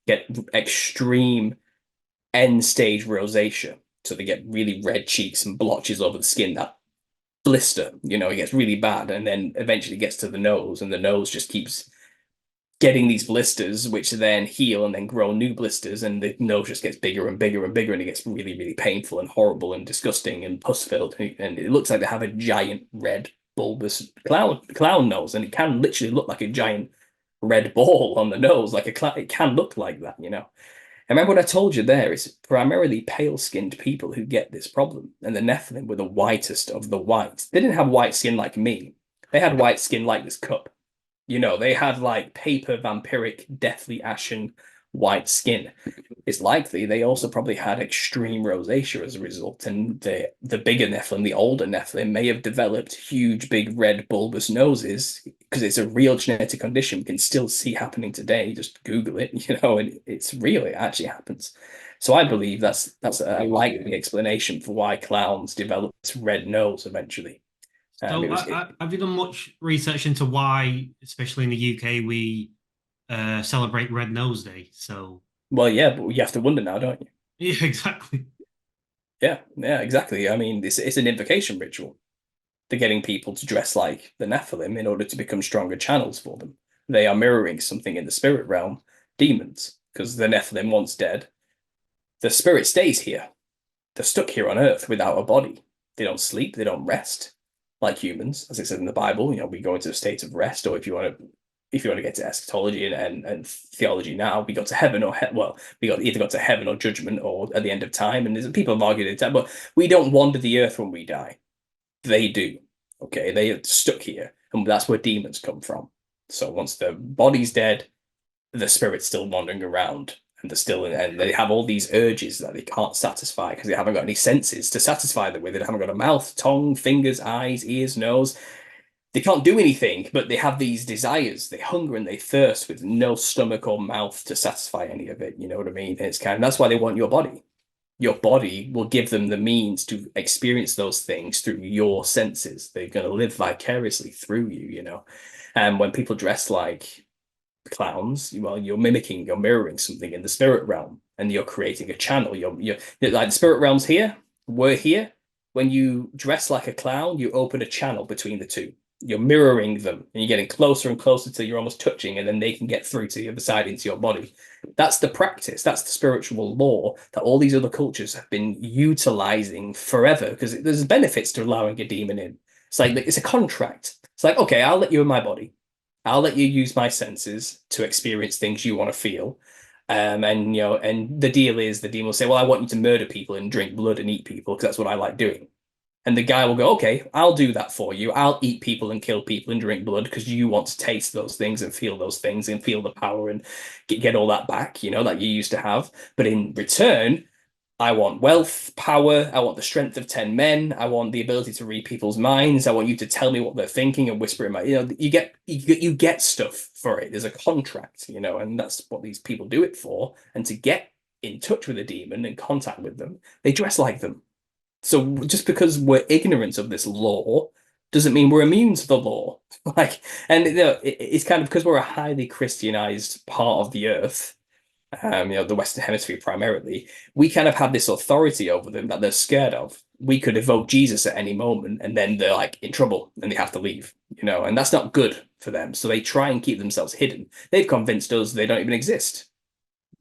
get extreme end-stage rosacea. So they get really red cheeks and blotches over the skin that blister, you know, it gets really bad, and then eventually gets to the nose, and the nose just keeps getting these blisters, which then heal and then grow new blisters, and the nose just gets bigger and bigger and bigger, and it gets really, really painful and horrible and disgusting and pus-filled, and it looks like they have a giant red bulbous clown nose, and it can literally look like a giant red ball on the nose, like it can look like that, you know. And remember what I told you there, it's primarily pale-skinned people who get this problem, and the Nephilim were the whitest of the white. They didn't have white skin like me. They had white skin like this cup. You know, they had like paper, vampiric, deathly ashen white skin. It's likely they also probably had extreme rosacea as a result. And the bigger Nephilim, the older Nephilim, may have developed huge, big, red, bulbous noses because it's a real genetic condition we can still see happening today. Just Google it, you know, and it's real. It actually happens. So I believe that's a likely explanation for why clowns develop this red nose eventually. So have you done much research into why, especially in the UK, we celebrate Red Nose Day? So, well, yeah, but you have to wonder now, don't you? Yeah, exactly. Yeah, exactly. I mean, it's an invocation ritual. They're getting people to dress like the Nephilim in order to become stronger channels for them. They are mirroring something in the spirit realm, demons, because the Nephilim, once dead, the spirit stays here. They're stuck here on Earth without a body. They don't sleep, they don't rest like humans, as it said in the Bible. You know, we go into a state of rest, or if you want to get to eschatology and theology now, we go to heaven or we either got to heaven or judgment or at the end of time. And there's people have argued it, but we don't wander the earth when we die. They do. Okay, they are stuck here, and that's where demons come from. So once the body's dead, the spirit's still wandering around, and they have all these urges that they can't satisfy because they haven't got any senses to satisfy them with. They haven't got a mouth, tongue, fingers, eyes, ears, nose. They can't do anything, but they have these desires. They hunger and they thirst with no stomach or mouth to satisfy any of it. You know what I mean? And that's why they want your body. Your body will give them the means to experience those things through your senses. They're going to live vicariously through you, you know. And when people dress like clowns, well, you're mirroring something in the spirit realm, and you're creating a channel. You're like the spirit realm's here, we're here. When you dress like a clown, you open a channel between the two. You're mirroring them, and you're getting closer and closer till you're almost touching, and then they can get through to the other side into your body. That's the practice. That's the spiritual law that all these other cultures have been utilizing forever, because there's benefits to allowing a demon in. It's like it's a contract. It's like, okay, I'll let you in my body. I'll let you use my senses to experience things you want to feel. And you know, and the deal is the demon will say, well, I want you to murder people and drink blood and eat people because that's what I like doing. And the guy will go, okay, I'll do that for you. I'll eat people and kill people and drink blood because you want to taste those things and feel those things and feel the power and get all that back, you know, that you used to have. But in return, I want wealth, power. I want the strength of 10 men. I want the ability to read people's minds. I want you to tell me what they're thinking and whisper in my, you know, you get stuff for it. There's a contract, you know, and that's what these people do it for. And to get in touch with a demon and contact with them, they dress like them. So just because we're ignorant of this law doesn't mean we're immune to the law. And you know, it's kind of because we're a highly Christianized part of the earth, you know, the Western Hemisphere primarily, we kind of have this authority over them that they're scared of. We could evoke Jesus at any moment, and then they're like in trouble and they have to leave, you know, and that's not good for them. So they try and keep themselves hidden. They've convinced us they don't even exist.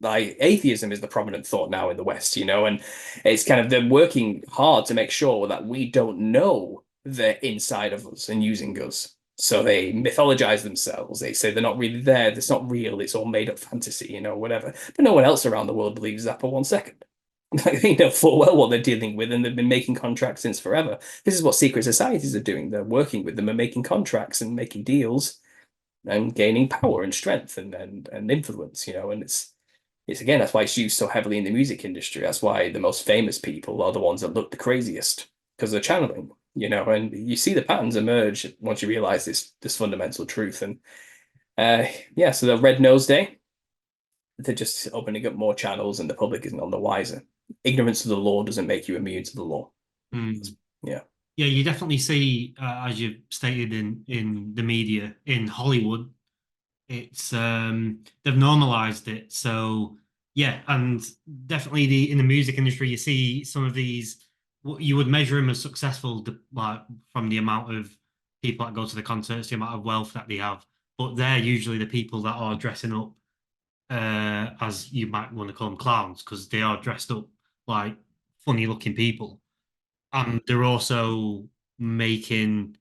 Like atheism is the prominent thought now in the West, you know, and it's kind of them working hard to make sure that we don't know they're inside of us and using us. So they mythologize themselves. They say they're not really there. It's not real. It's all made up fantasy, you know, whatever. But no one else around the world believes that for 1 second. They know full well what they're dealing with, and they've been making contracts since forever. This is what secret societies are doing. They're working with them and making contracts and making deals and gaining power and strength and influence, and it's again, that's why it's used so heavily in the music industry. That's why the most famous people are the ones that look the craziest, because they're channeling, and you see the patterns emerge once you realize this fundamental truth. And so the Red Nose Day, they're just opening up more channels, and the public is none the wiser. Ignorance of the law doesn't make you immune to the law. Yeah. Yeah, you definitely see, as you stated in the media, in Hollywood, it's they've normalized it. So yeah, and definitely in the music industry, you see some of these. You would measure them as successful, like from the amount of people that go to the concerts, the amount of wealth that they have. But they're usually the people that are dressing up, as you might want to call them, clowns, because they are dressed up like funny-looking people, and they're also making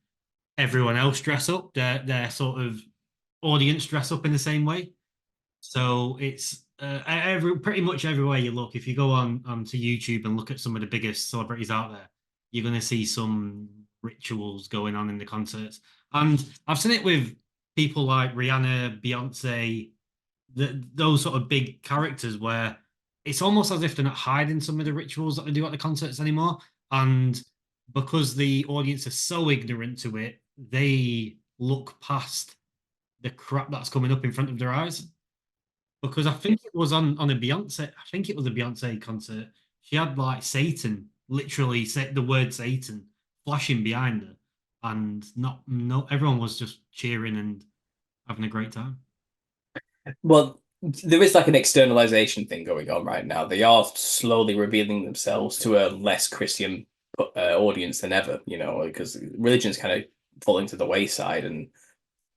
everyone else dress up. Their sort of audience dress up in the same way. So it's pretty much everywhere you look. If you go onto YouTube and look at some of the biggest celebrities out there, you're going to see some rituals going on in the concerts. And I've seen it with people like Rihanna, Beyonce, those sort of big characters, where it's almost as if they're not hiding some of the rituals that they do at the concerts anymore. And because the audience is so ignorant to it, they look past the crap that's coming up in front of their eyes. Because I think it was on a Beyonce, I think it was a Beyonce concert. She had like Satan, literally said the word Satan flashing behind her, and no everyone was just cheering and having a great time. Well, there is like an externalization thing going on right now. They are slowly revealing themselves to a less Christian audience than ever, because religion's kind of falling to the wayside, and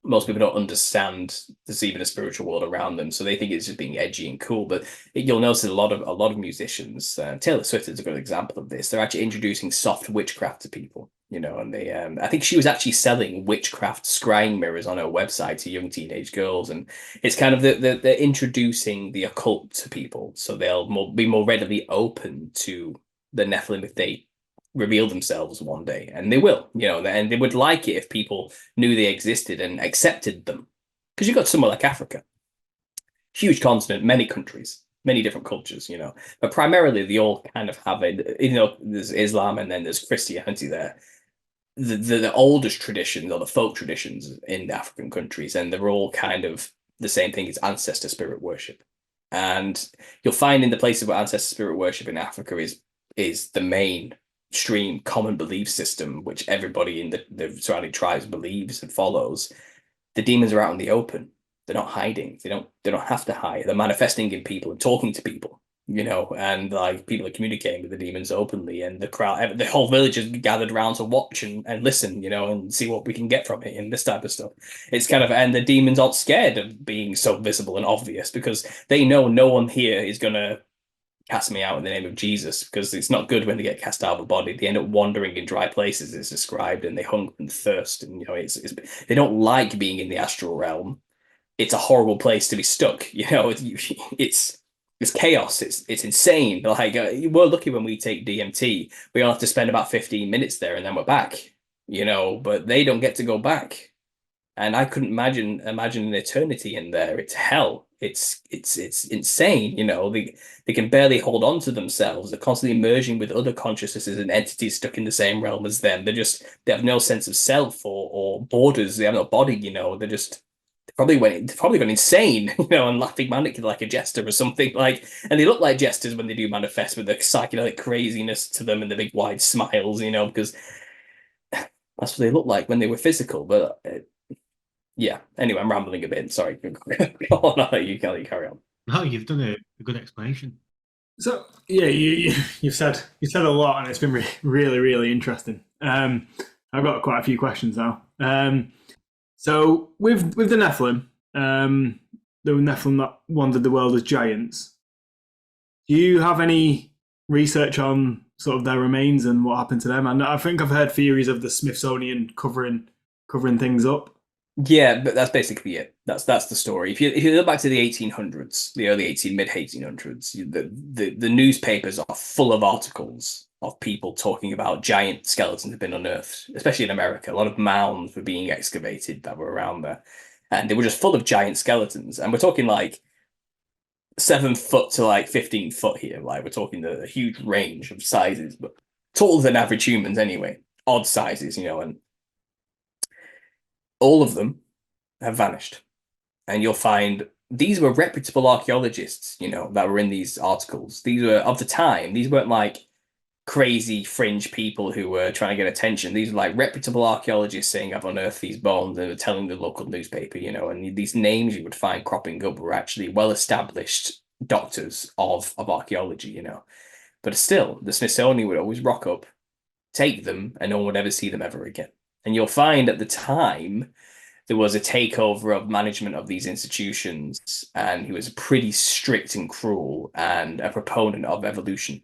most people don't understand there's even a spiritual world around them, so they think it's just being edgy and cool. But you'll notice a lot of musicians, Taylor Swift is a good example of this. They're actually introducing soft witchcraft to people, and they I think she was actually selling witchcraft scrying mirrors on her website to young teenage girls, and it's kind of they're introducing the occult to people, so they'll be more readily open to the Nephilim if they reveal themselves one day, and they will, and they would like it if people knew they existed and accepted them. Because you've got somewhere like Africa, huge continent, many countries, many different cultures, but primarily they all kind of have there's Islam and then there's Christianity there. The oldest traditions or the folk traditions in the African countries, and they're all kind of the same thing as ancestor spirit worship. And you'll find in the places where ancestor spirit worship in Africa is the mainstream common belief system, which everybody in the surrounding tribes believes and follows. The demons are out in the open. They're not hiding. They don't have to hide. They're manifesting in people and talking to people, and like people are communicating with the demons openly, and the crowd, the whole village is gathered around to watch and listen, and see what we can get from it and this type of stuff. It's kind of, and the demons aren't scared of being so visible and obvious, because they know no one here is gonna cast me out in the name of Jesus, because it's not good when they get cast out of a body. They end up wandering in dry places, as described, and they hunger and thirst, and they don't like being in the astral realm. It's a horrible place to be stuck. It's chaos. It's insane. Like we're lucky when we take DMT. We all have to spend about 15 minutes there, and then we're back. But they don't get to go back. And I couldn't imagine an eternity in there. It's hell. It's insane. They can barely hold on to themselves. They're constantly merging with other consciousnesses and entities stuck in the same realm as them. They have no sense of self or borders. They have no body. They're probably gone insane. And laughing manically like a jester or something like. And they look like jesters when they do manifest, with the psychedelic craziness to them and the big wide smiles. Because that's what they look like when they were physical. But yeah. Anyway, I'm rambling a bit. Sorry. Go on, I'll let you carry on. No, you've done a good explanation. So yeah, you've said a lot, and it's been really, really interesting. I've got quite a few questions now. So with the Nephilim, the Nephilim that wandered the world as giants, do you have any research on sort of their remains and what happened to them? And I think I've heard theories of the Smithsonian covering things up. Yeah, but that's basically it. That's the story. If you look back to the 1800s, the early 18 mid 1800s, the newspapers are full of articles of people talking about giant skeletons have been unearthed, especially in America. A lot of mounds were being excavated that were around there, and they were just full of giant skeletons. And we're talking like 7 foot to like 15 foot here. Like we're talking a huge range of sizes, but taller than average humans anyway. Odd sizes, and all of them have vanished. And you'll find these were reputable archaeologists, that were in these articles. These were of the time. These weren't like crazy fringe people who were trying to get attention. These were like reputable archaeologists saying, I've unearthed these bones, and were telling the local newspaper, and these names you would find cropping up were actually well-established doctors of archaeology. But still, the Smithsonian would always rock up, take them, and no one would ever see them ever again. And you'll find at the time there was a takeover of management of these institutions, and he was pretty strict and cruel and a proponent of evolution,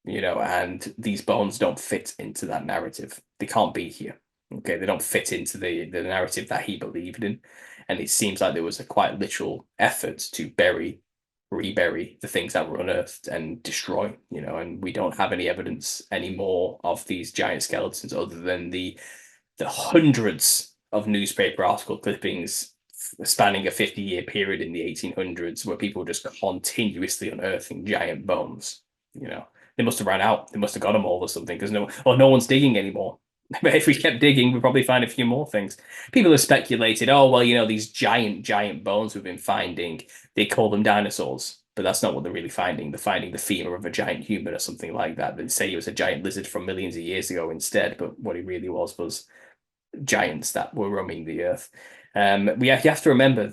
and these bones don't fit into that narrative. They can't be here. Okay, they don't fit into the narrative that he believed in. And it seems like there was a quite literal effort to rebury the things that were unearthed and destroy, and we don't have any evidence anymore of these giant skeletons other than the hundreds of newspaper article clippings spanning a 50-year period in the 1800s where people were just continuously unearthing giant bones. They must have ran out. They must have got them all or something because no one's digging anymore. But if we kept digging, we'd probably find a few more things. People have speculated, oh, well, these giant bones we've been finding, they call them dinosaurs. But that's not what they're really finding. They're finding the femur of a giant human or something like that. They say he was a giant lizard from millions of years ago instead. But what he really was giants that were roaming the earth. You have to remember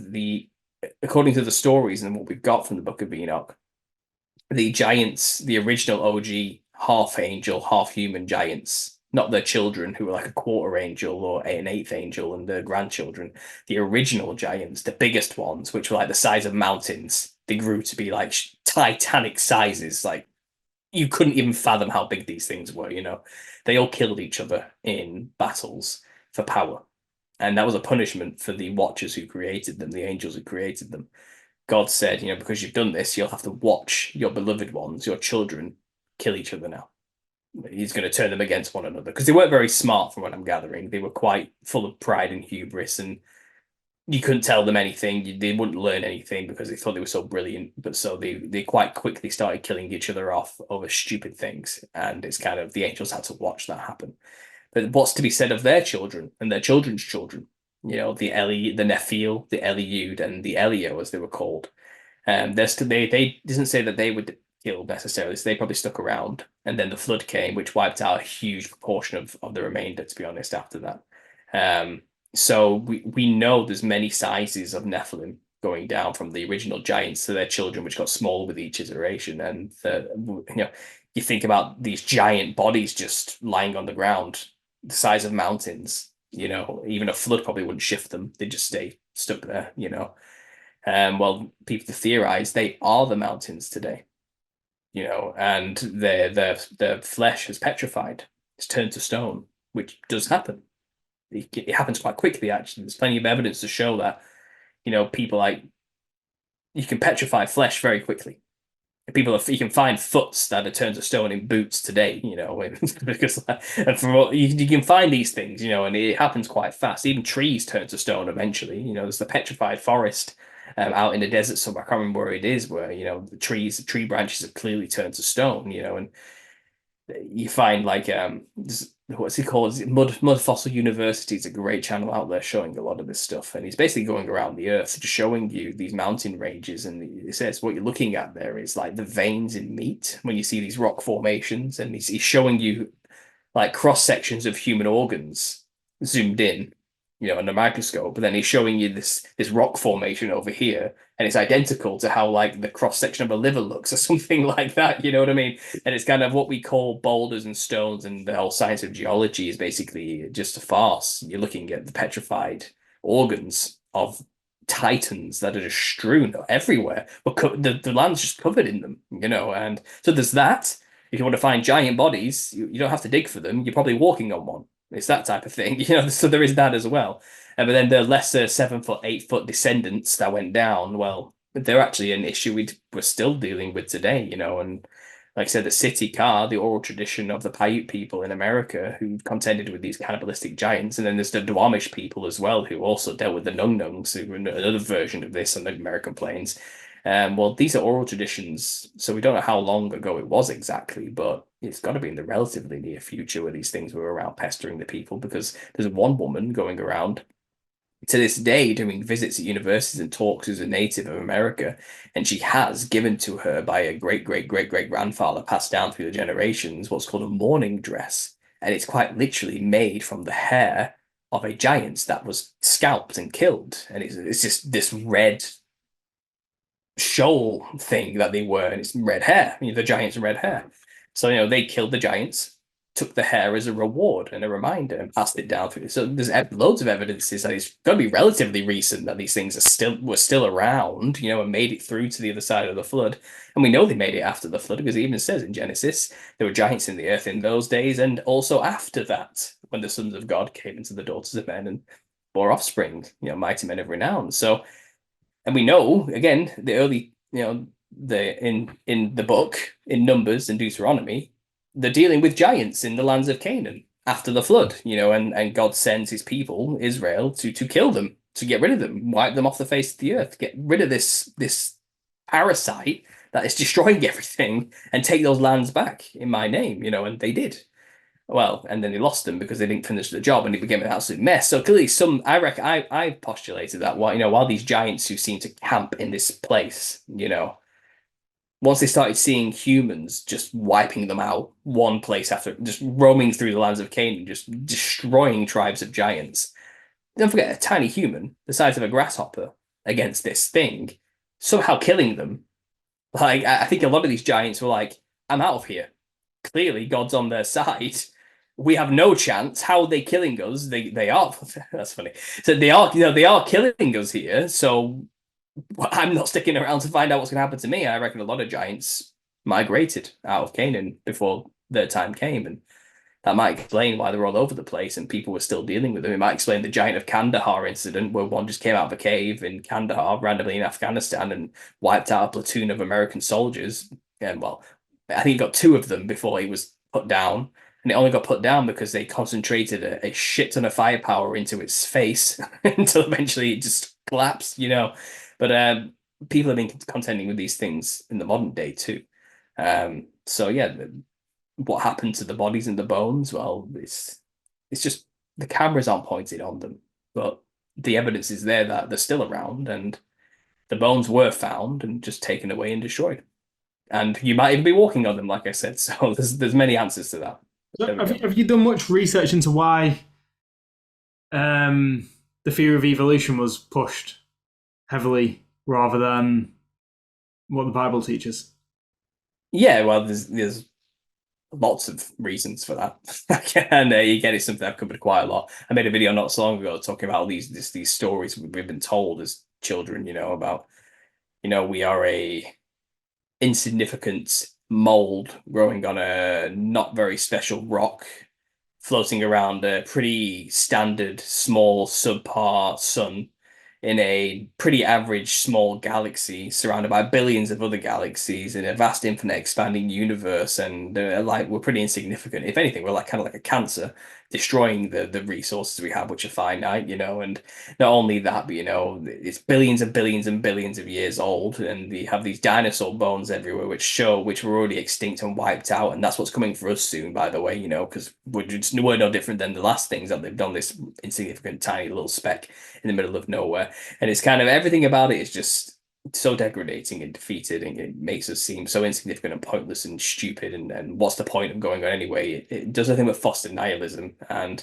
according to the stories and what we've got from the Book of Enoch, the giants, the original OG half angel, half human giants, not their children who were like a quarter angel or an eighth angel and their grandchildren, the original giants, the biggest ones, which were like the size of mountains, they grew to be like titanic sizes. Like you couldn't even fathom how big these things were. They all killed each other in battles for power. And that was a punishment for the watchers who created them, the angels who created them. God said, because you've done this, you'll have to watch your beloved ones, your children, kill each other now. He's going to turn them against one another because they weren't very smart, from what I'm gathering. They were quite full of pride and hubris, and you couldn't tell them anything. They wouldn't learn anything because they thought they were so brilliant. But so they quite quickly started killing each other off over stupid things, and it's kind of the angels had to watch that happen. But what's to be said of their children and their children's children? The Nephil, the Eliud, and the Elio, as they were called. They didn't say that they would killed necessarily, so they probably stuck around. And then the flood came, which wiped out a huge proportion of the remainder, to be honest, after that. So we know there's many sizes of Nephilim going down from the original giants to their children, which got smaller with each iteration. And you think about these giant bodies just lying on the ground, the size of mountains. Even a flood probably wouldn't shift them; they just stay stuck there. Well, people theorize they are the mountains today. And their flesh has petrified. It's turned to stone, which does happen. It happens quite quickly, actually. There's plenty of evidence to show that, people you can petrify flesh very quickly. You can find foots that are turned to stone in boots today, because and you can find these things, and it happens quite fast. Even trees turn to stone eventually. There's the petrified forest out in the desert somewhere. I can't remember where it is, where the tree branches have clearly turned to stone. And you find like what's he called? Mud Fossil University is a great channel out there showing a lot of this stuff, and he's basically going around the earth just showing you these mountain ranges, and he says what you're looking at there is like the veins in meat when you see these rock formations, and he's showing you like cross sections of human organs zoomed in, under a microscope, but then he's showing you this rock formation over here, and it's identical to how like the cross section of a liver looks or something like that. You know what I mean? And it's kind of what we call boulders and stones, and the whole science of geology is basically just a farce. You're looking at the petrified organs of titans that are just strewn everywhere, but the land's just covered in them. And so there's that. If you want to find giant bodies, you don't have to dig for them. You're probably walking on one. It's that type of thing, you know. So there is that as well. But then the lesser 7 foot, 8 foot descendants that went down, well, they're actually an issue we're still dealing with today, you know. And like I said, the city car, the oral tradition of the Paiute people in America who contended with these cannibalistic giants, and then there's the Duwamish people as well who also dealt with the Nung Nungs, who were another version of this on the American plains. Well, these are oral traditions, so we don't know how long ago it was exactly, but it's got to be in the relatively near future where these things were around pestering the people, because there's one woman going around to this day doing visits at universities and talks as a native of America, and she has given to her by a great great great great grandfather, passed down through the generations, what's called a mourning dress, and it's quite literally made from the hair of a giant that was scalped and killed, and it's just this red shoal thing that they were, and it's red hair. You know, the giants' red hair. So you know they killed the giants, took the hair as a reward and a reminder, and passed it down through. So there's loads of evidences that it's going to be relatively recent that these things were still around, you know, and made it through to the other side of the flood. And we know they made it after the flood because it even says in Genesis there were giants in the earth in those days, and also after that when the sons of God came into the daughters of men and bore offspring, you know, mighty men of renown. So. And we know, again, the early, you know, in the book, in Numbers and Deuteronomy, they're dealing with giants in the lands of Canaan after the flood, you know, and God sends his people, Israel, to kill them, to get rid of them, wipe them off the face of the earth, get rid of this parasite that is destroying everything, and take those lands back in my name, you know, and they did. Well, and then they lost them because they didn't finish the job, and it became an absolute mess. So clearly, I reckon I postulated that while these giants who seem to camp in this place, you know, once they started seeing humans just wiping them out, one place after, just roaming through the lands of Canaan, just destroying tribes of giants. Don't forget, a tiny human the size of a grasshopper against this thing, somehow killing them. Like I think a lot of these giants were like, "I'm out of here." Clearly, God's on their side. We have no chance. How are they killing us? They are. That's funny. So they are, you know, they are killing us here. So I'm not sticking around to find out what's going to happen to me. I reckon a lot of giants migrated out of Canaan before their time came, and that might explain why they're all over the place and people were still dealing with them. It might explain the giant of Kandahar incident where one just came out of a cave in Kandahar randomly in Afghanistan and wiped out a platoon of American soldiers. And well, I think he got two of them before he was put down. And it only got put down because they concentrated a shit ton of firepower into its face until eventually it just collapsed, you know. But people have been contending with these things in the modern day too. So yeah, what happened to the bodies and the bones? Well, it's just the cameras aren't pointed on them, but the evidence is there that they're still around, and the bones were found and just taken away and destroyed. And you might even be walking on them, like I said. So there's many answers to that. Have you done much research into why the theory of evolution was pushed heavily rather than what the Bible teaches? Yeah, well, there's lots of reasons for that. And again, it's something I've covered quite a lot. I made a video not so long ago talking about these stories we've been told as children, you know, about, you know, we are a insignificant mold growing on a not very special rock, floating around a pretty standard small subpar sun in a pretty average small galaxy surrounded by billions of other galaxies in a vast infinite expanding universe, and like we're pretty insignificant. If anything, we're like kind of like a cancer destroying the resources we have, which are finite, you know. And not only that, but you know, it's billions and billions and billions of years old, and we have these dinosaur bones everywhere which were already extinct and wiped out, and that's what's coming for us soon, by the way, you know, because we're no different than the last things that they've done, this insignificant tiny little speck in the middle of nowhere. And it's kind of everything about it is just so degrading and defeated, and it makes us seem so insignificant and pointless and stupid. And what's the point of going on anyway? It does nothing but foster nihilism, and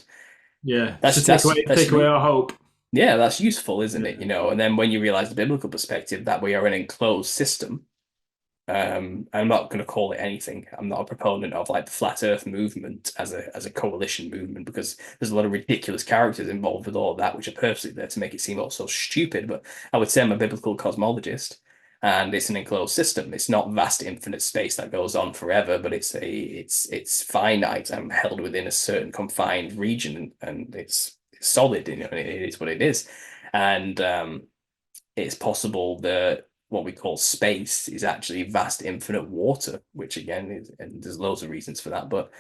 yeah, that's take away our hope. Yeah, that's useful, isn't it? You know, and then when you realize the biblical perspective that we are an enclosed system. I'm not going to call it anything. I'm not a proponent of like the flat Earth movement as a coalition movement, because there's a lot of ridiculous characters involved with all of that, which are purposely there to make it seem all so stupid. But I would say I'm a biblical cosmologist. and it's an enclosed system. It's not vast infinite space that goes on forever, but it's finite and held within a certain confined region, and it's solid. You know, it is what it is, and it's possible that what we call space is actually vast infinite water, which again is, and there's loads of reasons for that, but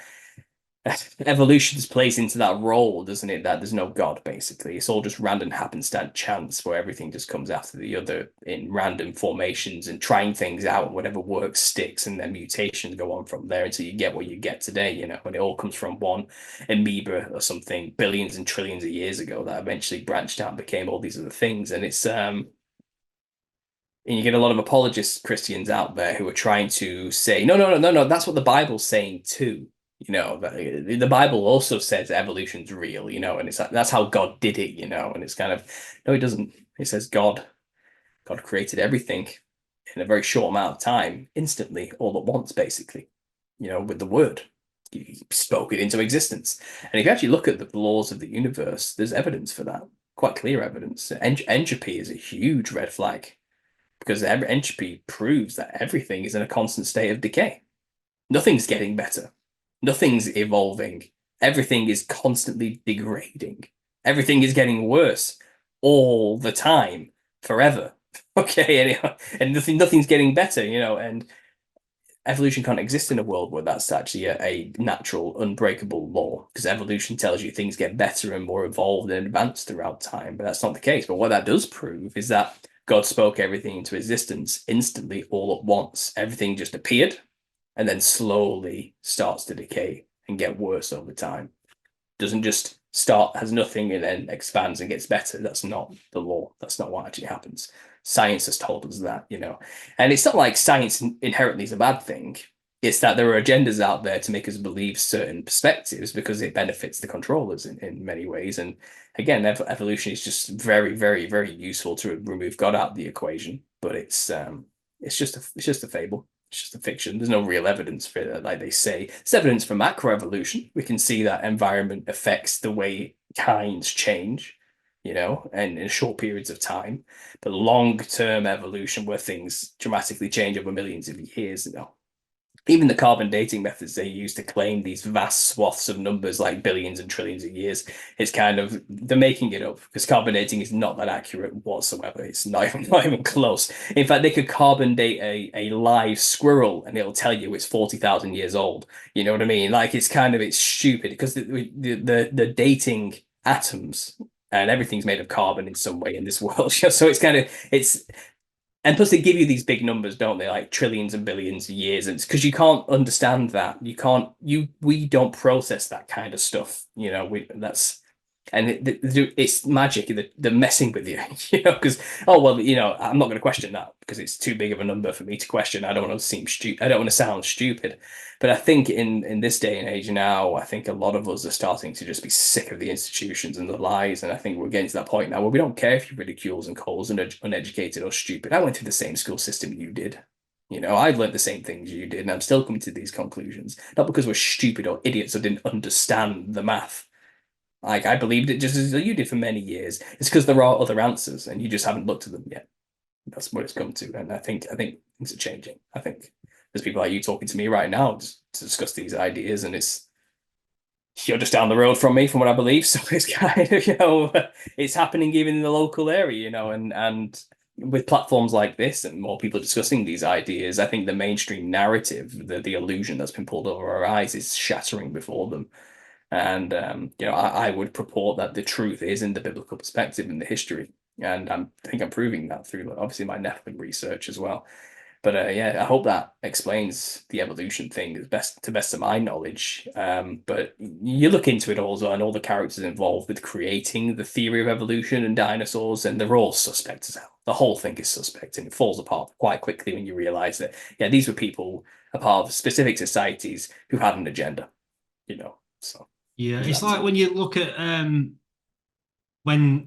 evolution plays into that role, doesn't it? That there's no God, basically. It's all just random happenstance chance where everything just comes after the other in random formations and trying things out. Whatever works sticks, and then mutations go on from there until you get what you get today, you know, when it all comes from one amoeba or something billions and trillions of years ago that eventually branched out and became all these other things. And it's and you get a lot of apologist Christians out there who are trying to say, no, that's what the Bible's saying too. You know, the Bible also says evolution's real, you know, and it's like, that's how God did it, you know, and it's kind of, no, it doesn't. It says God created everything in a very short amount of time, instantly, all at once, basically, you know, with the word. He spoke it into existence. And if you actually look at the laws of the universe, there's evidence for that, quite clear evidence. Entropy is a huge red flag, because entropy proves that everything is in a constant state of decay. Nothing's getting better. Nothing's evolving. Everything is constantly degrading. Everything is getting worse all the time, forever. Okay, and nothing's getting better, you know, and evolution can't exist in a world where that's actually a natural, unbreakable law, because evolution tells you things get better and more evolved and advanced throughout time, but that's not the case. But what that does prove is that God spoke everything into existence instantly, all at once. Everything just appeared and then slowly starts to decay and get worse over time. Doesn't just start, has nothing, and then expands and gets better. That's not the law. That's not what actually happens. Science has told us that, you know. And it's not like science inherently is a bad thing. It's that there are agendas out there to make us believe certain perspectives because it benefits the controllers in many ways. And again, evolution is just very, very, very useful to remove God out of the equation. But it's just a fable. It's just a fiction. There's no real evidence for it, like they say. It's evidence for macroevolution. We can see that environment affects the way kinds change, you know, and in short periods of time. But long-term evolution, where things dramatically change over millions of years, you know, even the carbon dating methods they use to claim these vast swaths of numbers like billions and trillions of years, it's kind of, they're making it up, because carbon dating is not that accurate whatsoever. It's not even close. In fact, they could carbon date a live squirrel and it'll tell you it's 40,000 years old. You know what I mean? Like, it's stupid, because the dating atoms and everything's made of carbon in some way in this world. So and plus, they give you these big numbers, don't they? Like trillions and billions of years. And it's because you can't understand that. We don't process that kind of stuff. You know, it's magic. They're messing with you, you know, because, oh, well, you know, I'm not going to question that because it's too big of a number for me to question. I don't want to seem stupid. I don't want to sound stupid. But I think in this day and age now, I think a lot of us are starting to just be sick of the institutions and the lies. And I think we're getting to that point now where we don't care if you ridicules and calls uneducated or stupid. I went through the same school system you did. You know, I've learned the same things you did, and I'm still coming to these conclusions. Not because we're stupid or idiots or didn't understand the math. Like, I believed it just as you did for many years. It's because there are other answers and you just haven't looked at them yet. That's what it's come to. And I think things are changing. I think there's people like you talking to me right now to discuss these ideas, and you're just down the road from me, from what I believe. So it's kind of, you know, it's happening even in the local area, you know, and with platforms like this and more people discussing these ideas, I think the mainstream narrative, the illusion that's been pulled over our eyes, is shattering before them. And you know, I would purport that the truth is in the biblical perspective in the history, and I think I'm proving that through obviously my Nephilim research as well. But yeah, I hope that explains the evolution thing to best of my knowledge. But you look into it also, and all the characters involved with creating the theory of evolution and dinosaurs, and they're all suspect as hell. The whole thing is suspect, and it falls apart quite quickly when you realize that, yeah, these were people a part of specific societies who had an agenda, you know. So yeah, it's like when you look at when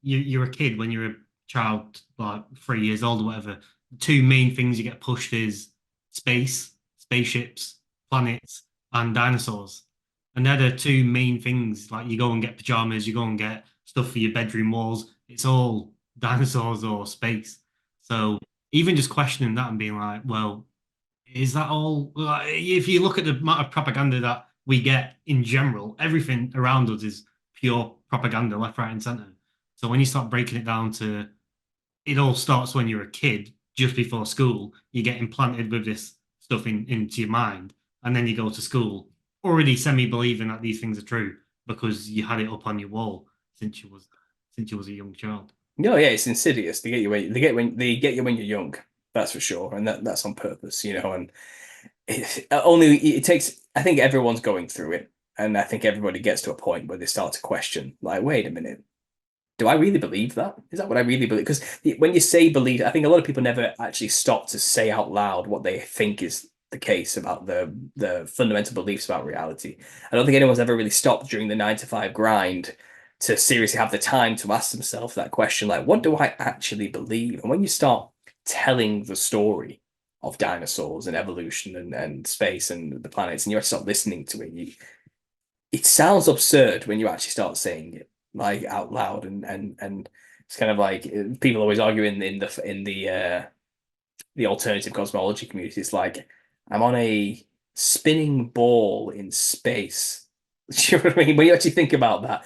you're a kid, when you're a child, like 3 years old or whatever. Two main things you get pushed is spaceships, planets, and dinosaurs. And they're the two main things. Like, you go and get pajamas, you go and get stuff for your bedroom walls. It's all dinosaurs or space. So even just questioning that and being like, well, is that all? Like, if you look at the amount of propaganda that we get in general, everything around us is pure propaganda, left, right, and center. So when you start breaking it down to, it all starts when you're a kid, just before school, you get implanted with this stuff into your mind, and then you go to school already semi-believing that these things are true because you had it up on your wall since you was a young child. No, yeah, it's insidious. They get you when you're young. That's for sure, and that's on purpose, And it takes. I think everyone's going through it, and I think everybody gets to a point where they start to question, like, wait a minute, do I really believe that? Is that what I really believe? Because when you say believe, I think a lot of people never actually stop to say out loud what they think is the case about the fundamental beliefs about reality. I don't think anyone's ever really stopped during the 9 to 5 grind to seriously have the time to ask themselves that question, like, what do I actually believe? And when you start telling the story of dinosaurs and evolution and space and the planets, and you actually start listening to it, it sounds absurd when you actually start saying it like out loud, and it's kind of like people always argue in the alternative cosmology community. It's like I'm on a spinning ball in space. Do you know what I mean? When you actually think about that,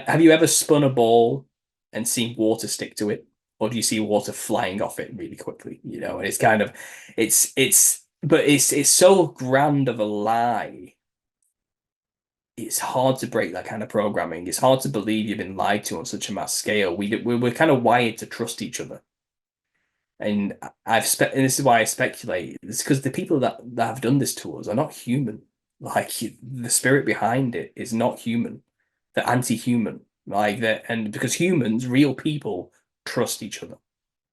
have you ever spun a ball and seen water stick to it, or do you see water flying off it really quickly? And it's kind of but it's so grand of a lie. It's hard to break that kind of programming. It's hard to believe you've been lied to on such a mass scale. We're kind of wired to trust each other, and and this is why I speculate. It's because the people that have done this to us are not human. Like the spirit behind it is not human. They're anti-human. Like that, and because humans, real people, trust each other,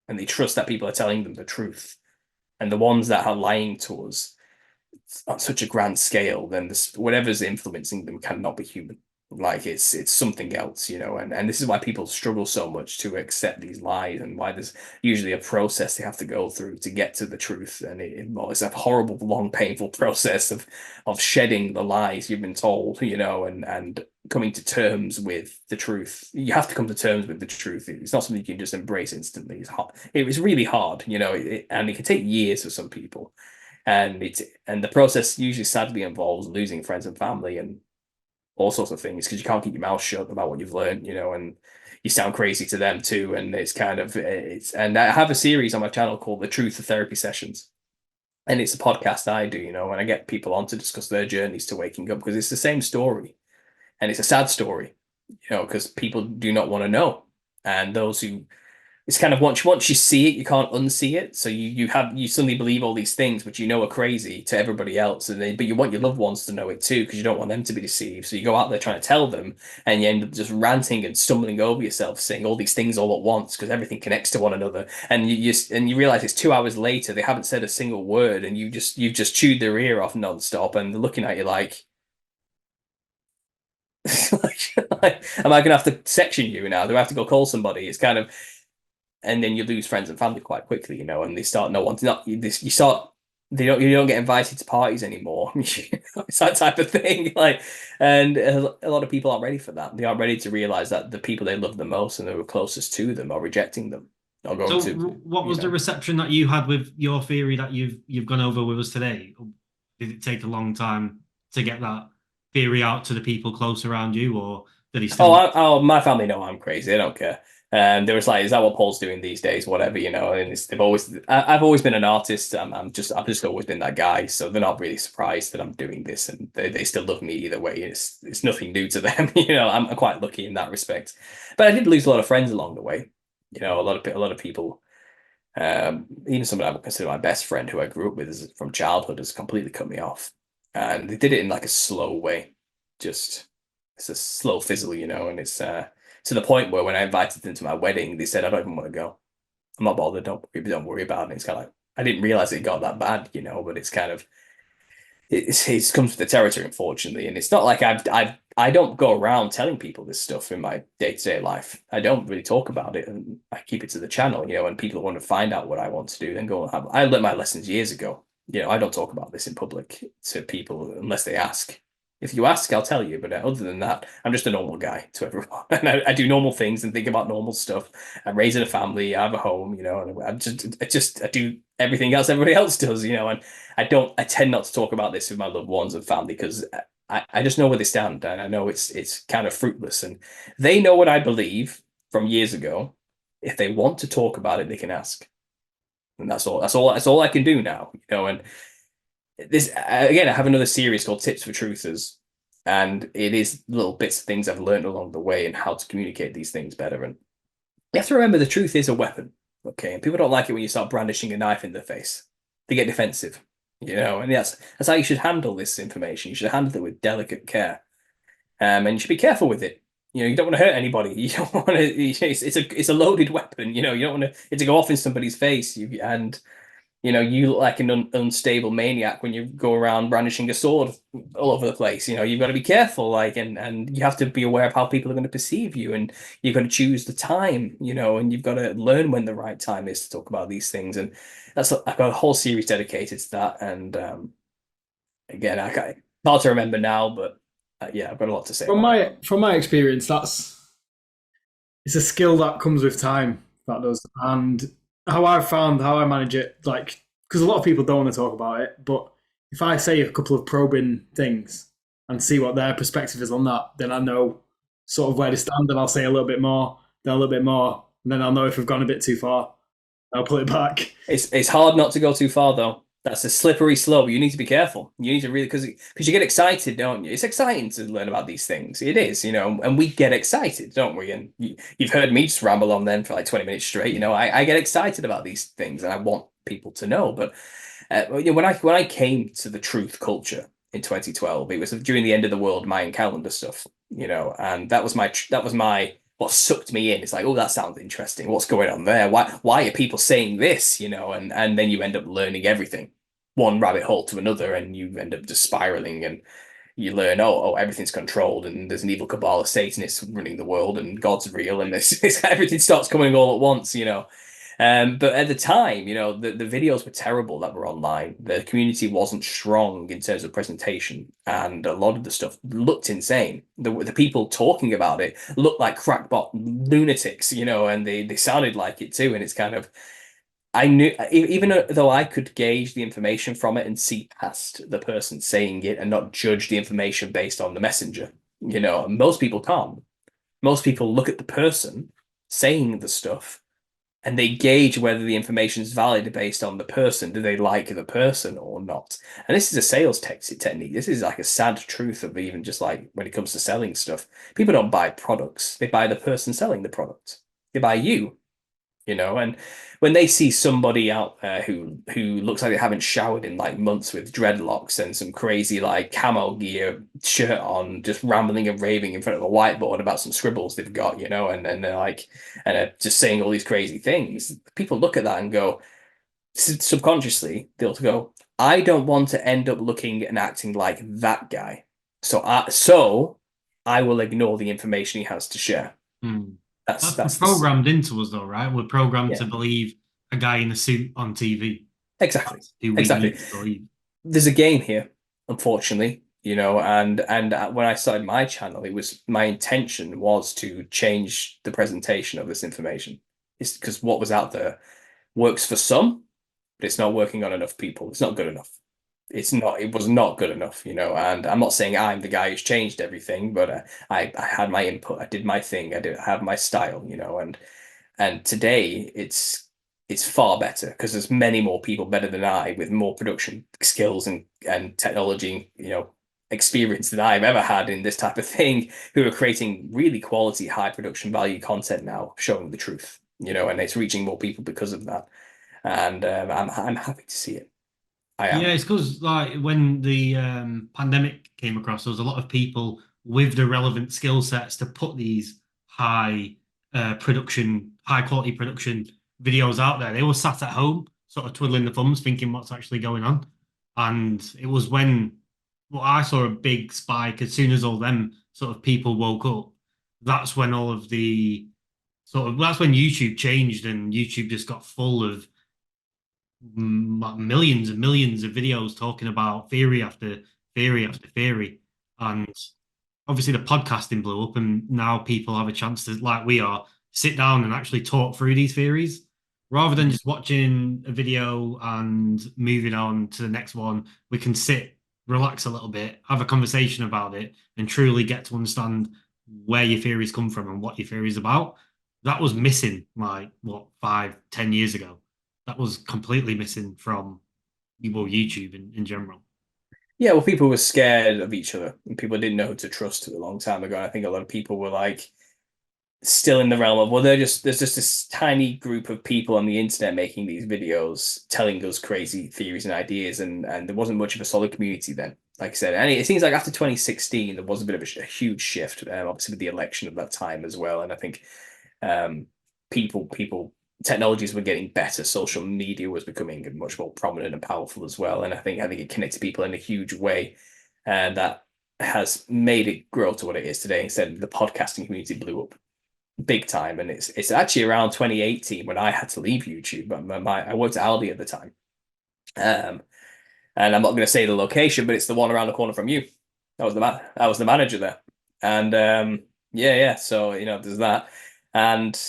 and they trust that people are telling them the truth, and the ones that are lying to us on such a grand scale, then whatever's influencing them cannot be human. Like it's something else, and this is why people struggle so much to accept these lies, and why there's usually a process they have to go through to get to the truth. And it's a horrible, long, painful process of shedding the lies you've been told, and coming to terms with the truth. You have to come to terms with the truth. It's not something you can just embrace instantly. It's hard. It was really hard, and it can take years for some people. And the process usually sadly involves losing friends and family and all sorts of things, because you can't keep your mouth shut about what you've learned, and you sound crazy to them too. And and I have a series on my channel called The Truth of Therapy Sessions, and it's a podcast I do, and I get people on to discuss their journeys to waking up, because it's the same story, and it's a sad story, because people do not want to know, and those who it's kind of once you see it, you can't unsee it. So you suddenly believe all these things, which are crazy to everybody else, but you want your loved ones to know it too, because you don't want them to be deceived. So you go out there trying to tell them, and you end up just ranting and stumbling over yourself, saying all these things all at once, because everything connects to one another. And you realize it's 2 hours later, they haven't said a single word, and you've just chewed their ear off nonstop, and they're looking at you like. Am I gonna have to section you now? Do I have to go call somebody? It's kind of. And then you lose friends and family quite quickly, and they start no one not you start you don't get invited to parties anymore. It's that type of thing. And a lot of people aren't ready for that. They aren't ready to realize that the people they love the most and who are closest to them are rejecting them. What was the reception that you had with your theory that you've gone over with us today? Did it take a long time to get that theory out to the people close around you, or did he still? My family know I'm crazy. They don't care. There was like, is that what Paul's doing these days? Whatever, and I've always been an artist. I've just always been that guy. So they're not really surprised that I'm doing this, and they still love me either way. It's nothing new to them. I'm quite lucky in that respect. But I did lose a lot of friends along the way. A lot of people, even someone I would consider my best friend, who I grew up with from childhood, has completely cut me off, and they did it in like a slow way. Just it's a slow fizzle, and it's to the point where when I invited them to my wedding, they said, I don't even want to go. I'm not bothered. Don't worry about it. It's kind of like, I didn't realize it got that bad, but it's kind of, it comes with the territory, unfortunately. And it's not like I don't go around telling people this stuff in my day-to-day life. I don't really talk about it, and I keep it to the channel, and people want to find out what I want to do, then go and have, I learned my lessons years ago. I don't talk about this in public to people unless they ask. If you ask, I'll tell you. But other than that, I'm just a normal guy to everyone. And I do normal things and think about normal stuff. I'm raising a family, I have a home, and I do everything else everybody else does, and I tend not to talk about this with my loved ones and family because I just know where they stand, and I know it's kind of fruitless. And they know what I believe from years ago. If they want to talk about it, they can ask. And that's all I can do now, and this again, I have another series called Tips for Truthers, and it is little bits of things I've learned along the way and how to communicate these things better. And you have to remember the truth is a weapon, okay? And people don't like it when you start brandishing a knife in their face. They get defensive, and that's how you should handle this information. You should handle it with delicate care, and you should be careful with it. You don't want to hurt anybody. You don't want to. It's a loaded weapon. You don't want it to go off in somebody's face. You look like an unstable maniac when you go around brandishing a sword all over the place. You've got to be careful, and you have to be aware of how people are going to perceive you, and you've got to choose the time, and you've got to learn when the right time is to talk about these things. And I've got a whole series dedicated to that. And again, hard to remember now, but yeah, I've got a lot to say. From my experience, it's a skill that comes with time. That does, and how I manage it, because a lot of people don't want to talk about it, but if I say a couple of probing things and see what their perspective is on that, then I know sort of where to stand, and I'll say a little bit more, then a little bit more, and then I'll know if we've gone a bit too far. I'll pull it back. It's hard not to go too far, though. That's a slippery slope. You need to be careful. You need to really, because you get excited, don't you? It's exciting to learn about these things. It is, and we get excited, don't we? And you've heard me just ramble on then for like 20 minutes straight. I get excited about these things, and I want people to know. But when I came to the truth culture in 2012, it was during the end of the world Mayan calendar stuff, and that was my what sucked me in. It's like, oh, that sounds interesting. What's going on there? Why are people saying this? And then you end up learning everything, one rabbit hole to another, and you end up just spiraling, and you learn, oh, everything's controlled, and there's an evil cabal of Satanists running the world, and God's real, and everything starts coming all at once, But at the time, the videos were terrible that were online. The community wasn't strong in terms of presentation, and a lot of the stuff looked insane. The people talking about it looked like crackpot lunatics, and they sounded like it too. And it's kind of, I knew, even though I could gauge the information from it and see past the person saying it and not judge the information based on the messenger, most people can't. Most people look at the person saying the stuff, and they gauge whether the information is valid based on the person. Do they like the person or not? And this is a sales technique. This is like a sad truth of even just like when it comes to selling stuff. People don't buy products. They buy the person selling the product. They buy you, and when they see somebody out there who looks like they haven't showered in like months with dreadlocks and some crazy like camo gear shirt on, just rambling and raving in front of a whiteboard about some scribbles they've got, and they're like, and they're just saying all these crazy things, people look at that and go, subconsciously, they'll go, I don't want to end up looking and acting like that guy. So I will ignore the information he has to share. That's programmed into us, though, right? We're programmed to believe a guy in a suit on TV. Exactly. There's a game here, unfortunately, and when I started my channel, my intention was to change the presentation of this information. It's because what was out there works for some, but it's not working on enough people. It's not good enough. It was not good enough, and I'm not saying I'm the guy who's changed everything, but I had my input, I did my thing, I did have my style, and today it's far better because there's many more people better than I with more production skills and technology, experience than I've ever had in this type of thing, who are creating really quality, high production value content now, showing the truth, and it's reaching more people because of that, and I'm happy to see it. Yeah, it's because like when the pandemic came across, there was a lot of people with the relevant skill sets to put these high quality production videos out there. They were sat at home, sort of twiddling the thumbs, thinking what's actually going on. And it was when I saw a big spike as soon as all them sort of people woke up. That's when that's when YouTube changed, and YouTube just got full of millions and millions of videos talking about theory after theory after theory. And obviously the podcasting blew up, and now people have a chance to, like we are, sit down and actually talk through these theories rather than just watching a video and moving on to the next one. We can sit, relax a little bit, have a conversation about it, and truly get to understand where your theories come from and what your theory is about. That was missing, like, what, 5, 10 years ago. That was completely missing from, well, YouTube in general. Yeah, well, people were scared of each other, and people didn't know who to trust a long time ago. I think a lot of people were like still in the realm of, well, there's just this tiny group of people on the internet making these videos, telling us crazy theories and ideas, and there wasn't much of a solid community then. Like I said, and it seems like after 2016 there was a bit of a huge shift, obviously with the election of that time as well. And I think um, people technologies were getting better, social media was becoming much more prominent and powerful as well, and I think it connected people in a huge way, and that has made it grow to what it is today. Instead, the podcasting community blew up big time, and it's actually around 2018 when I had to leave YouTube. I worked at Aldi at the time, um, and I'm not going to say the location, but it's the one around the corner from you. I was the manager there, and yeah. So there's that, and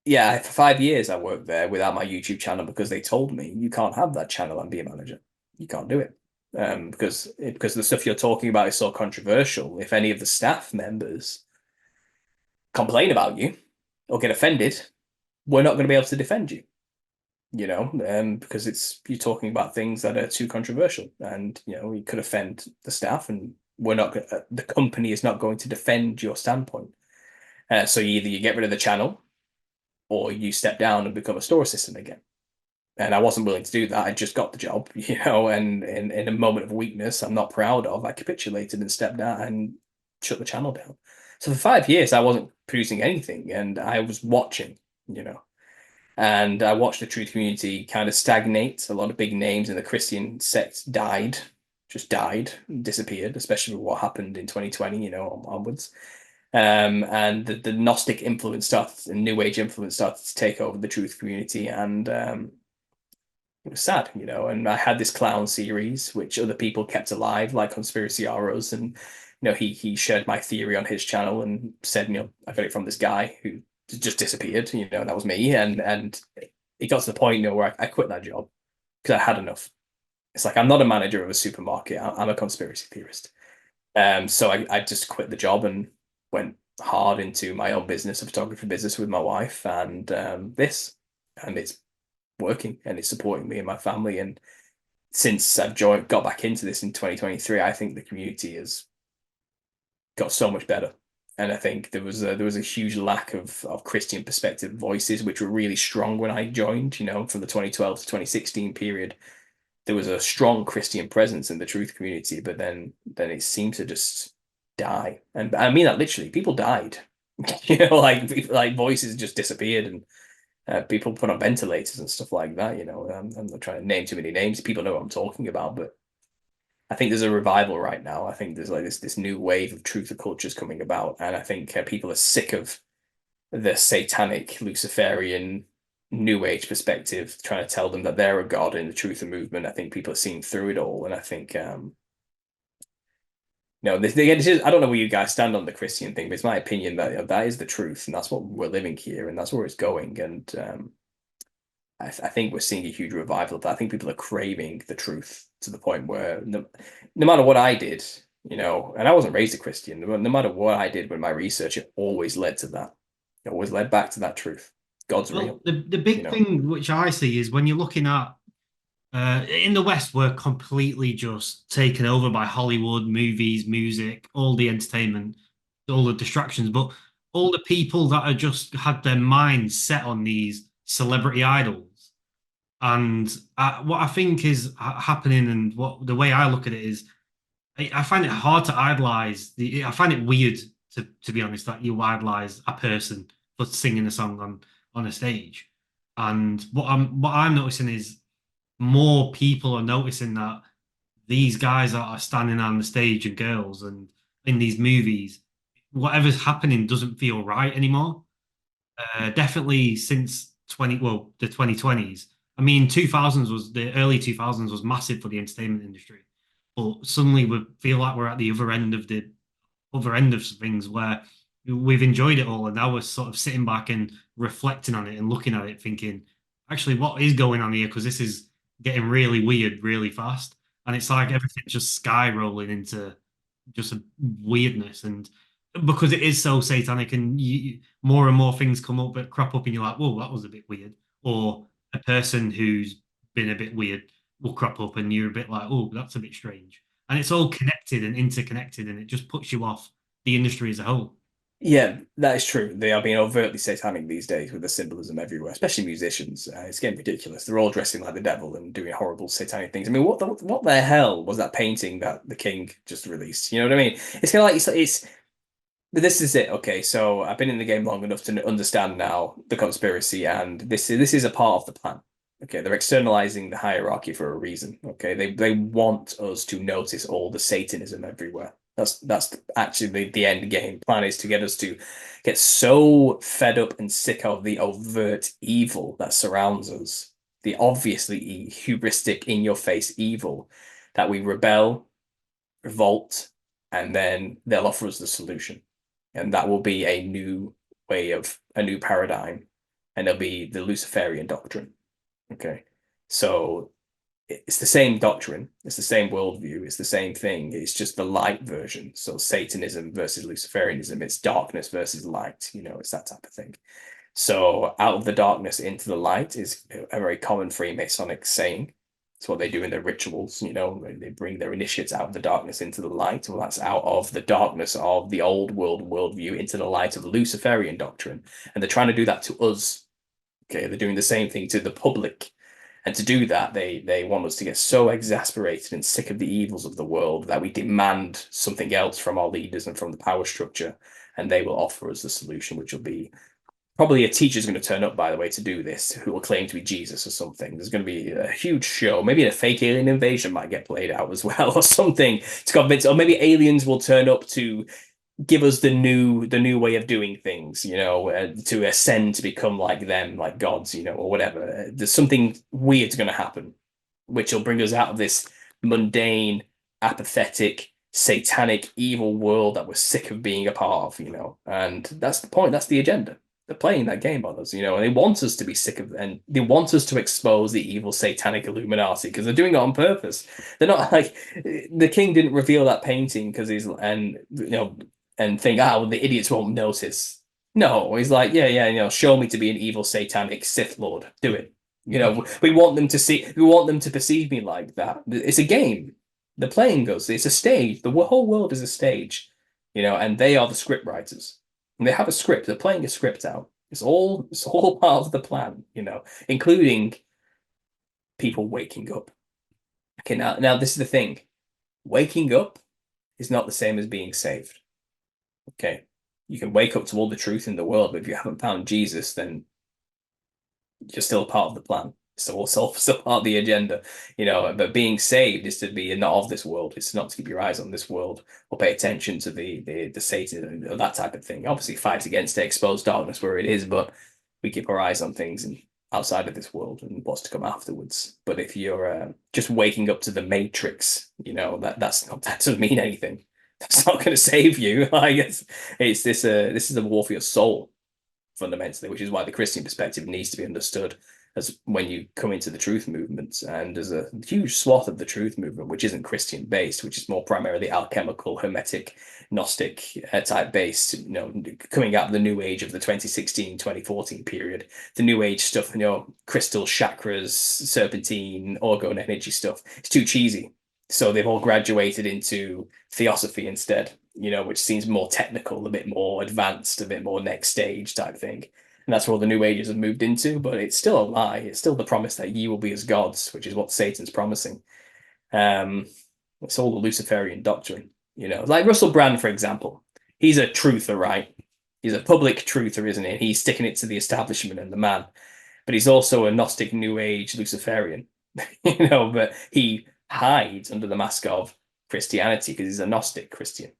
yeah, for 5 years I worked there without my YouTube channel because they told me you can't have that channel and be a manager. You can't do it. Because the stuff you're talking about is so controversial. If any of the staff members complain about you or get offended, we're not going to be able to defend you, because you're talking about things that are too controversial, and you could offend the staff, and the company is not going to defend your standpoint. So either you get rid of the channel or you step down and become a store assistant again. And I wasn't willing to do that. I just got the job, and in a moment of weakness I'm not proud of, I capitulated and stepped down and shut the channel down. So for 5 years, I wasn't producing anything, and I was watching, and I watched the truth community kind of stagnate. A lot of big names in the Christian sect just died, disappeared, especially with what happened in 2020, onwards. And the Gnostic influence started, and New Age influence started to take over the truth community, and it was sad, And I had this clown series which other people kept alive, like Conspiracy Auras, and he shared my theory on his channel and said, I got it from this guy who just disappeared, and that was me, and it got to the point, where I quit that job because I had enough. It's like, I'm not a manager of a supermarket. I'm a conspiracy theorist. So I just quit the job and went hard into my own business, a photography business with my wife, and it's working, and it's supporting me and my family. And since I've got back into this in 2023, I think the community has got so much better. And I think there was a huge lack of Christian perspective voices, which were really strong when I joined. From the 2012 to 2016 period, there was a strong Christian presence in the truth community, but then it seemed to just die. And I mean that literally. People died. like voices just disappeared, and people put on ventilators and stuff like that. I'm not trying to name too many names. People know what I'm talking about, but I think there's a revival right now. I think there's like this new wave of truth cultures coming about, and I think people are sick of the satanic Luciferian New Age perspective, trying to tell them that they're a god in the truth movement. I think people are seeing through it all, and I think this is, I don't know where you guys stand on the Christian thing, but it's my opinion that that is the truth, and that's what we're living here, and that's where it's going. And I think we're seeing a huge revival of that. I think people are craving the truth to the point where no matter what I did, and I wasn't raised a Christian, no matter what I did with my research, it always led to that. It always led back to that truth. God's real. The big thing which I see is when you're looking at in the West, we're completely just taken over by Hollywood, movies, music, all the entertainment, all the distractions. But all the people that are just had their minds set on these celebrity idols. And what I think is happening, and what the way I look at it is, I find it hard to idolize. I find it weird, to be honest, that you idolize a person for singing a song on a stage. And what I'm noticing is more people are noticing that these guys that are standing on the stage, and girls, and in these movies, whatever's happening doesn't feel right anymore. Definitely since the 2020s. I mean, the early 2000s was massive for the entertainment industry, but suddenly we feel like we're at the other end of things where we've enjoyed it all, and now we're sort of sitting back and reflecting on it and looking at it, thinking, actually, what is going on here? Because this is getting really weird really fast, and it's like everything's just sky rolling into just a weirdness, and because it is so satanic, and more and more things come up that crop up, and you're like, whoa, that was a bit weird, or a person who's been a bit weird will crop up, and you're a bit like, oh, that's a bit strange, and it's all connected and interconnected, and it just puts you off the industry as a whole. Yeah, that is true. They are being overtly satanic these days with the symbolism everywhere, especially musicians. It's getting ridiculous. They're all dressing like the devil and doing horrible satanic things. I mean, what the hell was that painting that the king just released? You know what I mean? It's kind of like but this is it. Okay, so I've been in the game long enough to understand now the conspiracy, and this is a part of the plan. Okay, they're externalizing the hierarchy for a reason. Okay, they want us to notice all the Satanism everywhere. That's actually the end game plan, is to get us to get so fed up and sick of the overt evil that surrounds us, the obviously hubristic, in your face evil, that we rebel, revolt, and then they'll offer us the solution, and that will be a new a new paradigm, and it'll be the Luciferian doctrine. Okay, so it's the same doctrine, it's the same worldview, it's the same thing. It's just the light version. So Satanism versus Luciferianism, it's darkness versus light. It's that type of thing. So out of the darkness into the light is a very common Freemasonic saying. It's what they do in their rituals. They bring their initiates out of the darkness into the light. Well, that's out of the darkness of the old worldview into the light of the Luciferian doctrine, and they're trying to do that to us. Okay, they're doing the same thing to the public. And to do that, they want us to get so exasperated and sick of the evils of the world that we demand something else from our leaders and from the power structure, and they will offer us the solution, which will be probably a teacher's going to turn up, by the way, to do this, who will claim to be Jesus or something. There's going to be a huge show. Maybe a fake alien invasion might get played out as well, or something to convince, or maybe aliens will turn up to give us the new way of doing things, to ascend to become like them, like gods, or whatever. There's something weird's going to happen, which will bring us out of this mundane, apathetic, satanic, evil world that we're sick of being a part of. And that's the point. That's the agenda. They're playing that game on us, and they want us to be sick of, and they want us to expose the evil satanic Illuminati, because they're doing it on purpose. They're not like, the king didn't reveal that painting because and think, well, the idiots won't notice. No, he's like, yeah, show me to be an evil satanic Sith Lord. Do it. We want them to see, we want them to perceive me like that. It's a game. The playing goes, it's a stage. The whole world is a stage, and they are the script writers. And they have a script. They're playing a script out. It's all part of the plan, including people waking up. Okay, now this is the thing. Waking up is not the same as being saved. Okay, you can wake up to all the truth in the world, but if you haven't found Jesus, then you're still part of the plan. Still part of the agenda, But being saved is to be not of this world. It's not to keep your eyes on this world or pay attention to the Satan or that type of thing. Obviously, fight against it, expose darkness where it is, but we keep our eyes on things and outside of this world and what's to come afterwards. But if you're just waking up to the Matrix, that doesn't mean anything. That's not going to save you. I guess it's this is a war for your soul, fundamentally, which is why the Christian perspective needs to be understood as when you come into the truth movement. And there's a huge swath of the truth movement which isn't Christian based, which is more primarily alchemical, hermetic, Gnostic type based, coming out of the new age of the 2016-2014 period. The new age stuff, crystal chakras, serpentine, orgone energy stuff, it's too cheesy. So they've all graduated into theosophy instead, which seems more technical, a bit more advanced, a bit more next stage type thing. And that's where all the new ages have moved into, but it's still a lie. It's still the promise that ye will be as gods, which is what Satan's promising. It's all the Luciferian doctrine, like Russell Brand, for example. He's a truther, right? He's a public truther, isn't he? He's sticking it to the establishment and the man, but he's also a Gnostic New Age Luciferian, but he hides under the mask of Christianity because he's a Gnostic Christian,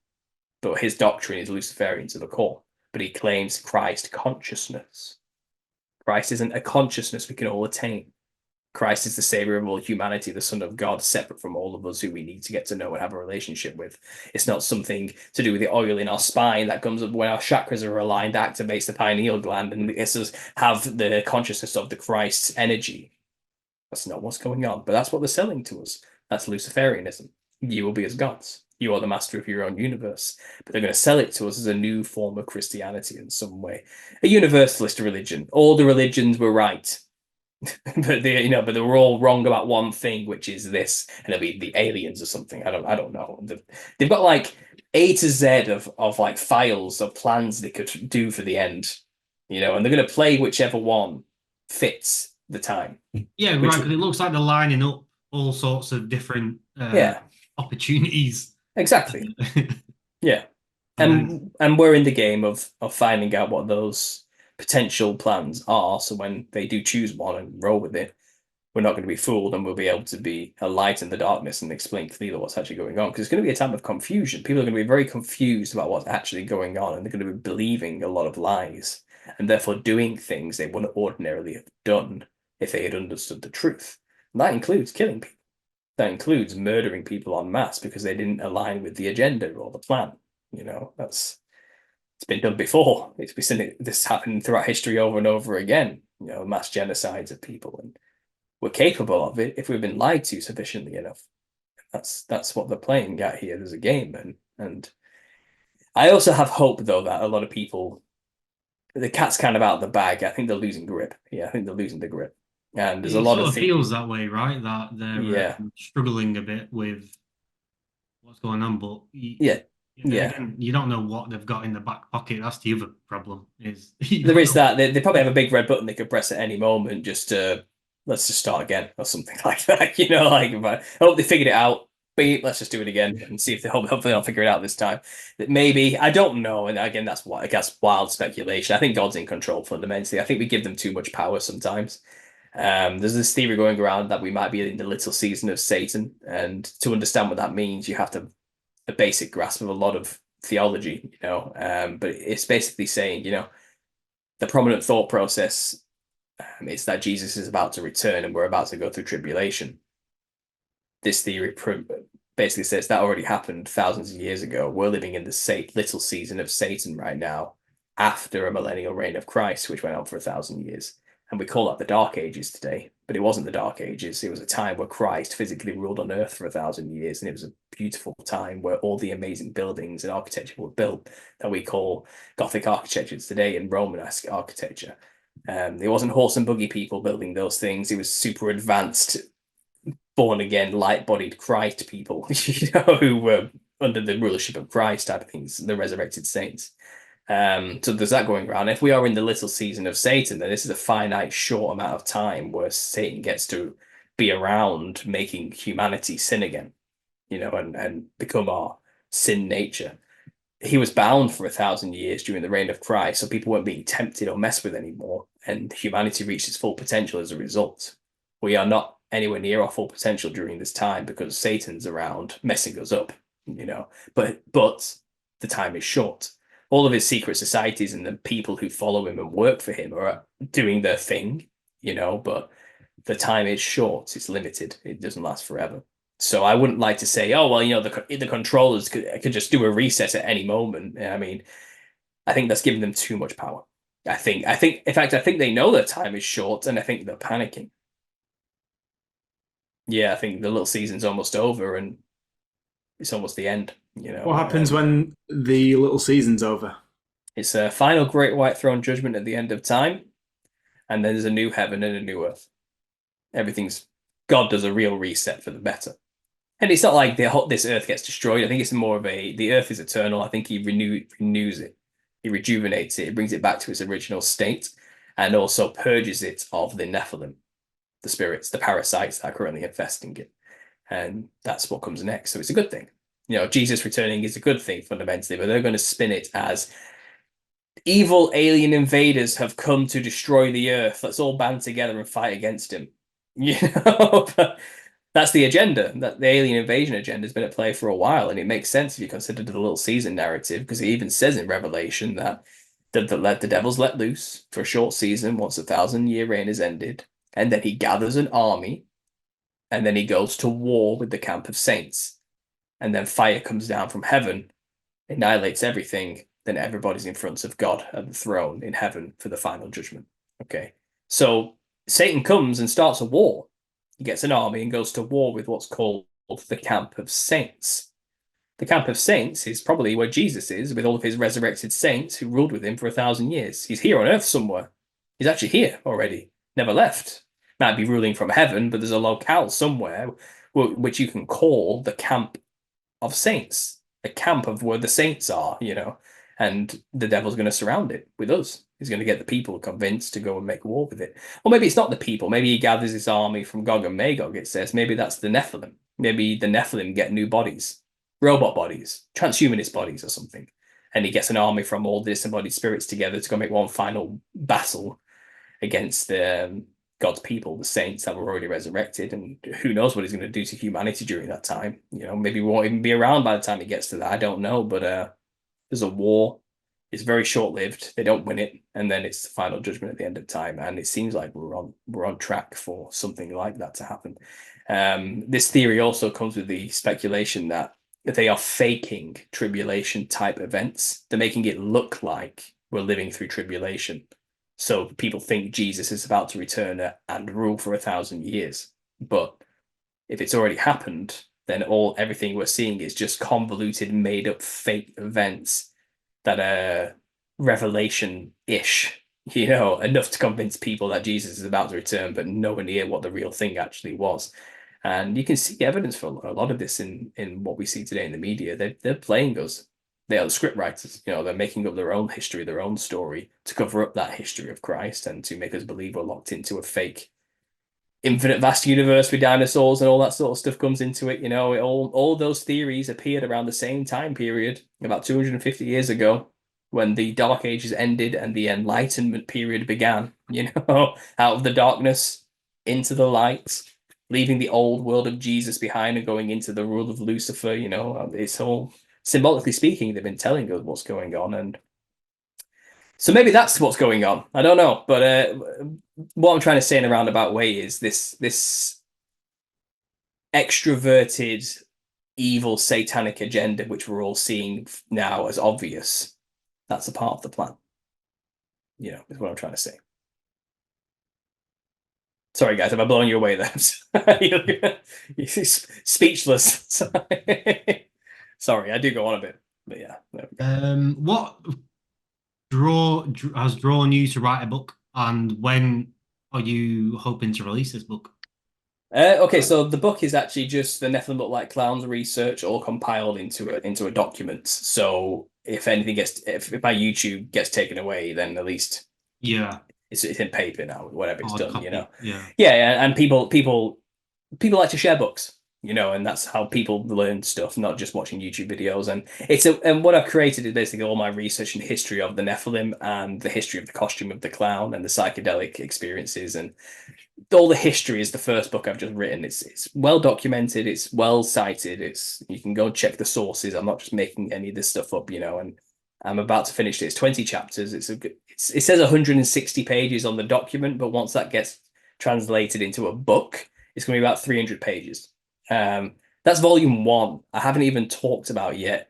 but his doctrine is Luciferian to the core. But he claims Christ consciousness. Christ isn't a consciousness we can all attain. Christ is the savior of all humanity, the Son of God, separate from all of us who we need to get to know and have a relationship with. It's not something to do with the oil in our spine that comes up when our chakras are aligned, activates the pineal gland, and lets us have the consciousness of the Christ's energy. That's not what's going on, but that's what they're selling to us. That's Luciferianism. You will be as gods. You are the master of your own universe. But they're going to sell it to us as a new form of Christianity in some way. A universalist religion. All the religions were right. but they were all wrong about one thing, which is this, and it'll be the aliens or something. I don't know. They've got like A to Z of like files of plans they could do for the end, and they're going to play whichever one fits the time. Yeah, right. Because it looks like they're lining up all sorts of different opportunities. Exactly. Yeah, and we're in the game of finding out what those potential plans are. So when they do choose one and roll with it, we're not going to be fooled, and we'll be able to be a light in the darkness and explain clearly what's actually going on. Because it's going to be a time of confusion. People are going to be very confused about what's actually going on, and they're going to be believing a lot of lies, and therefore doing things they wouldn't ordinarily have done if they had understood the truth. And that includes killing people. That includes murdering people en masse because they didn't align with the agenda or the plan. It's been done before. We've seen this happen throughout history over and over again. Mass genocides of people, and we're capable of it if we've been lied to sufficiently enough. That's what they're playing at here. There's a game, and I also have hope though that a lot of people, the cat's kind of out of the bag. I think they're losing grip. Yeah, I think they're losing the grip. And there's a lot of things. It feels that way, right? That they're struggling a bit with what's going on, but again, you don't know what they've got in the back pocket. That's the other problem. There is that they probably have a big red button they could press at any moment, just to let's just start again or something like that. I hope they figured it out. Beep, let's just do it again and see if hopefully they'll figure it out this time. Maybe, I don't know. And again, that's wild speculation. I think God's in control fundamentally. I think we give them too much power sometimes. There's this theory going around that we might be in the little season of Satan, and to understand what that means, you have to have a basic grasp of a lot of theology, but it's basically saying, the prominent thought process is that Jesus is about to return and we're about to go through tribulation. This theory basically says that already happened thousands of years ago. We're living in the little season of Satan right now, after a millennial reign of Christ, which went on for 1,000 years. And we call that the Dark Ages today, but it wasn't the Dark Ages. It was a time where Christ physically ruled on earth for 1,000 years, and it was a beautiful time where all the amazing buildings and architecture were built that we call Gothic architecture today and Romanesque architecture. It wasn't horse and buggy people building those things. It was super advanced, born-again, light-bodied Christ people, who were under the rulership of Christ type of things, the resurrected saints. So there's that going around. If we are in the little season of Satan, then this is a finite, short amount of time where Satan gets to be around making humanity sin again, and become our sin nature. He was bound for 1,000 years during the reign of Christ, so people weren't being tempted or messed with anymore, and humanity reached its full potential as a result. We are not anywhere near our full potential during this time because Satan's around messing us up, but the time is short. All of his secret societies and the people who follow him and work for him are doing their thing, but the time is short. It's limited. It doesn't last forever. So I wouldn't like to say, oh, well, the controllers could just do a reset at any moment. I mean, I think that's giving them too much power. In fact, I think they know their time is short, and I think they're panicking. Yeah, I think the little season's almost over, and it's almost the end. What happens when the little season's over? It's a final great white throne judgment at the end of time, and then there's a new heaven and a new earth. God does a real reset for the better. And it's not like this earth gets destroyed. I think it's more of the earth is eternal. I think he renews it. He rejuvenates it. He brings it back to its original state, and also purges it of the Nephilim, the spirits, the parasites that are currently infesting it. And that's what comes next. So it's a good thing. Jesus returning is a good thing fundamentally, but they're going to spin it as evil alien invaders have come to destroy the earth. Let's all band together and fight against him. That's the agenda. That the alien invasion agenda has been at play for a while, and it makes sense if you consider the little season narrative, because it even says in Revelation that the devils let loose for a short season once 1,000-year reign is ended, and then he gathers an army, and then he goes to war with the camp of saints, and then fire comes down from heaven, annihilates everything, then everybody's in front of God at the throne in heaven for the final judgment. Okay, so Satan comes and starts a war. He gets an army and goes to war with what's called the camp of saints. The camp of saints is probably where Jesus is, with all of his resurrected saints who ruled with him for 1,000 years. He's here on earth somewhere. He's actually here already, never left. Might be ruling from heaven, but there's a locale somewhere which you can call the camp of saints, a camp of where the saints are, and the devil's going to surround it with us. He's going to get the people convinced to go and make war with it. Or maybe it's not the people. Maybe he gathers his army from Gog and Magog, it says. Maybe that's the Nephilim. Maybe the Nephilim get new bodies, robot bodies, transhumanist bodies or something. And he gets an army from all the disembodied spirits together to go make one final battle against God's people, the saints that were already resurrected. And who knows what he's going to do to humanity during that time. Maybe we won't even be around by the time he gets to that. I don't know. But there's a war. It's very short-lived. They don't win it, and then it's the final judgment at the end of time. And it seems like we're on track for something like that to happen. This theory also comes with the speculation that they are faking tribulation-type events. They're making it look like we're living through tribulation, so people think Jesus is about to return and rule for 1,000 years. But if it's already happened, then everything we're seeing is just convoluted, made-up, fake events that are revelation-ish, enough to convince people that Jesus is about to return, but nowhere near what the real thing actually was. And you can see evidence for a lot of this in what we see today in the media. They're playing us. They are the script writers. They're making up their own history, their own story to cover up that history of Christ and to make us believe we're locked into a fake infinite vast universe with dinosaurs and all that sort of stuff comes into it. All those theories appeared around the same time period, about 250 years ago, when the Dark Ages ended and the Enlightenment period began, out of the darkness into the light, leaving the old world of Jesus behind and going into the rule of Lucifer. It's all, symbolically speaking, they've been telling us what's going on. And so maybe that's what's going on. I don't know. But what I'm trying to say in a roundabout way is this extroverted, evil, satanic agenda, which we're all seeing now as obvious, that's a part of the plan. Is what I'm trying to say. Sorry, guys, am I blowing you away there? You're speechless. Sorry, I do go on a bit. But yeah. What has drawn you to write a book, and when are you hoping to release this book? Okay, so the book is actually just the Nephilim Look Like Clowns research all compiled into a document. So if anything if my YouTube gets taken away, then at least it's in paper now, whatever it's done, copy. And people like to share books, and that's how people learn stuff, not just watching YouTube videos. And what I've created is basically all my research and history of the Nephilim and the history of the costume of the clown and the psychedelic experiences, and all the history is the first book I've just written. It's well documented, it's well cited, you can go and check the sources. I'm not just making any of this stuff up, and I'm about to finish it. It's 20 chapters. It says 160 pages on the document, but once that gets translated into a book, it's going to be about 300 pages. That's volume 1. I haven't even talked about yet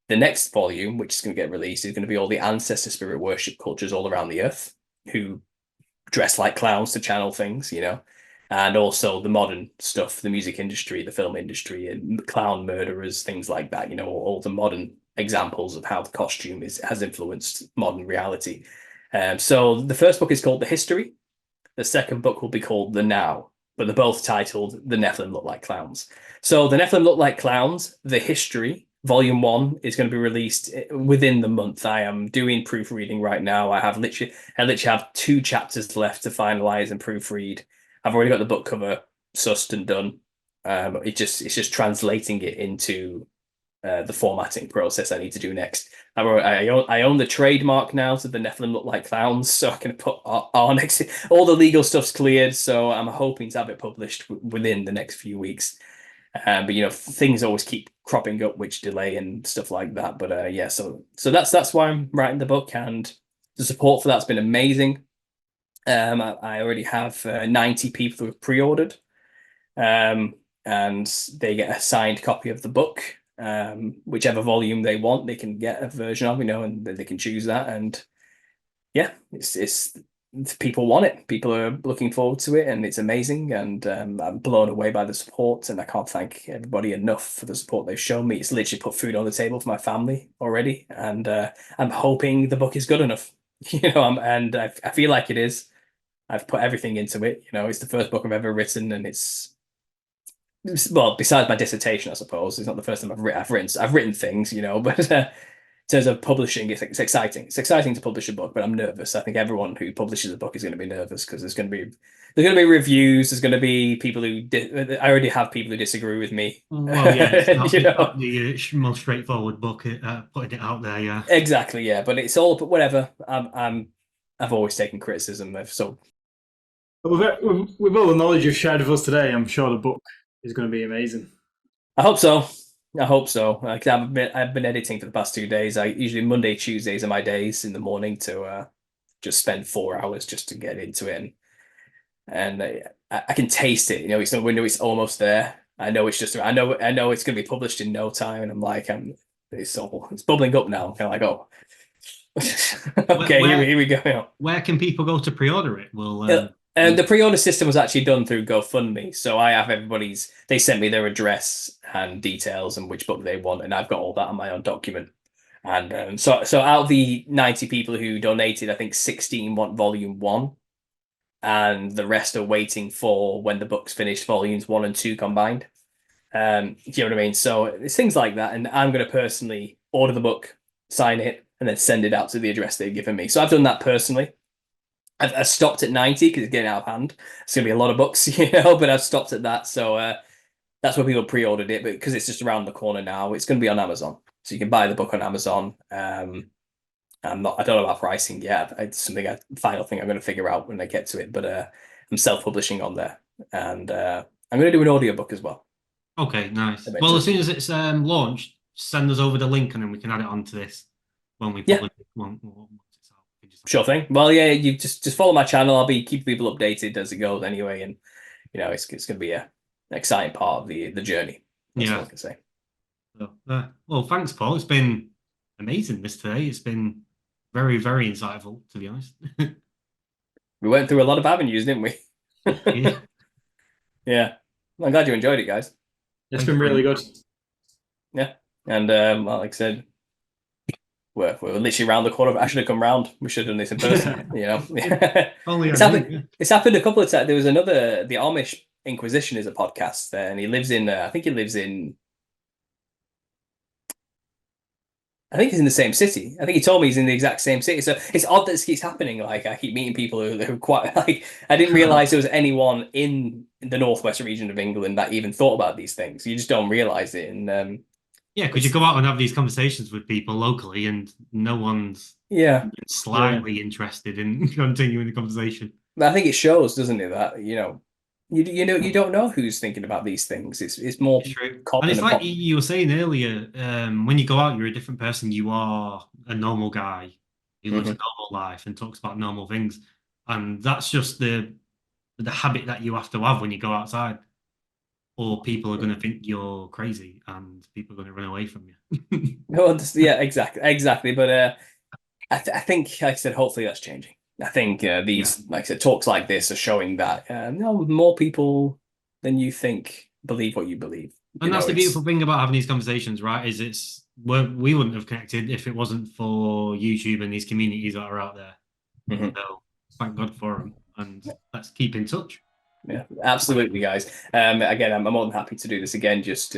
the next volume, which is going to get released, is going to be all the ancestor spirit worship cultures all around the earth who dress like clowns to channel things, and also the modern stuff, the music industry, the film industry, and clown murderers, things like that, all the modern examples of how the costume has influenced modern reality. So the first book is called The History. The second book will be called The Now, but they're both titled The Nephilim Look Like Clowns. So The Nephilim Look Like Clowns, The History, Volume 1 is going to be released within the month. I am doing proofreading right now. I literally have 2 chapters left to finalize and proofread. I've already got the book cover sussed and done. It's just translating it into the formatting process I need to do next. I own the trademark now to the Nephilim Look Like Clowns, so I can put R next. All the legal stuff's cleared, so I'm hoping to have it published within the next few weeks. But things always keep cropping up, which delay and stuff like that. But so that's why I'm writing the book, and the support for that's been amazing. I already have 90 people who have pre-ordered, and they get a signed copy of the book. Whichever volume they want, they can get a version of, and they can choose that. And yeah, it's people want it. People are looking forward to it, and it's amazing. And I'm blown away by the support, and I can't thank everybody enough for the support they've shown me. It's literally put food on the table for my family already, and I'm hoping the book is good enough. And I feel like it is. I've put everything into it. It's the first book I've ever written, and well, besides my dissertation, I suppose it's not the first time I've written things, but in terms of publishing, it's exciting. It's exciting to publish a book, but I'm nervous. I think everyone who publishes a book is going to be nervous because there's going to be reviews. There's going to be people who I already have people who disagree with me. Well, yeah, it's not the most straightforward book. Putting it out there, yeah. Exactly, yeah. But it's all, but whatever. I've always taken criticism so. But with all the knowledge you've shared with us today, I'm sure the book is going to be amazing. I hope so. Like, I've been editing for the past 2 days. I usually Monday, Tuesdays are my days in the morning to just spend 4 hours just to get into it, and I can taste it. It's almost there. I know it's going to be published in no time, and I'm like, it's bubbling up now. I'm kind of like, oh, okay, here we go. Where can people go to pre-order it? The pre-order system was actually done through GoFundMe, so I have they sent me their address and details and which book they want, and I've got all that on my own document. And so out of the 90 people who donated, I think 16 want volume 1, and the rest are waiting for when the book's finished, volumes 1 and 2 combined. Do you know what I mean? So it's things like that, and I'm going to personally order the book, sign it, and then send it out to the address they've given me. So I've done that personally. I stopped at 90 because it's getting out of hand. It's going to be a lot of books, but I've stopped at that. So that's where people pre-ordered it, but because it's just around the corner now, it's going to be on Amazon. So you can buy the book on Amazon. I don't know about pricing yet. It's final thing I'm going to figure out when I get to it, but I'm self-publishing on there. And I'm going to do an audiobook as well. Okay, nice. Well, as soon as it's launched, send us over the link and then we can add it onto this when we publish it. Sure thing. Well, yeah, you just follow my channel. I'll be keeping people updated as it goes anyway, and it's going to be an exciting part of the journey. That's all I can say. Well, thanks, Paul. It's been amazing today. It's been very, very insightful, to be honest. We went through a lot of avenues, didn't we? Yeah. I'm glad you enjoyed it, guys. It's been really good. Yeah, and well, like I said, we're literally around the corner. I should have come round. We should have done this in person. It's happened a couple of times. There was the Amish Inquisition is a podcast there, and he lives in. I think he's in the same city. I think he told me he's in the exact same city. So it's odd that this keeps happening. Like, I keep meeting people who are quite like. I didn't realize there was anyone in the northwest region of England that even thought about these things. You just don't realize it, and yeah, because you go out and have these conversations with people locally, and no one's slightly interested in continuing the conversation. But I think it shows, doesn't it, that you don't know who's thinking about these things. It's more true. And it's like you were saying earlier, when you go out, you're a different person. You are a normal guy who lives a normal life and talks about normal things, and that's just the habit that you have to have when you go outside. Or people are going to think you're crazy, and people are going to run away from you. Yeah, exactly. But I think, like I said, hopefully that's changing. I think these, like I said, talks like this are showing that more people than you think believe what you believe. And that's the beautiful thing about having these conversations, right? Is we wouldn't have connected if it wasn't for YouTube and these communities that are out there. So thank God for them, and let's keep in touch. Yeah, absolutely, guys. Again, I'm more than happy to do this again. Just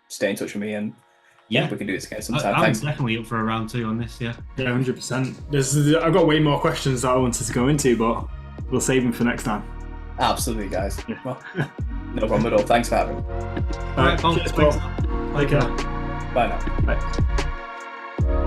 stay in touch with me, and we can do this again sometime. I'm definitely up for a round 2 on this. Yeah, 100%. I've got way more questions that I wanted to go into, but we'll save them for next time. Absolutely, guys. Well, no problem at all. Thanks for having me. All right, Paul. Cheers, Paul. Take care. Bye now. Bye.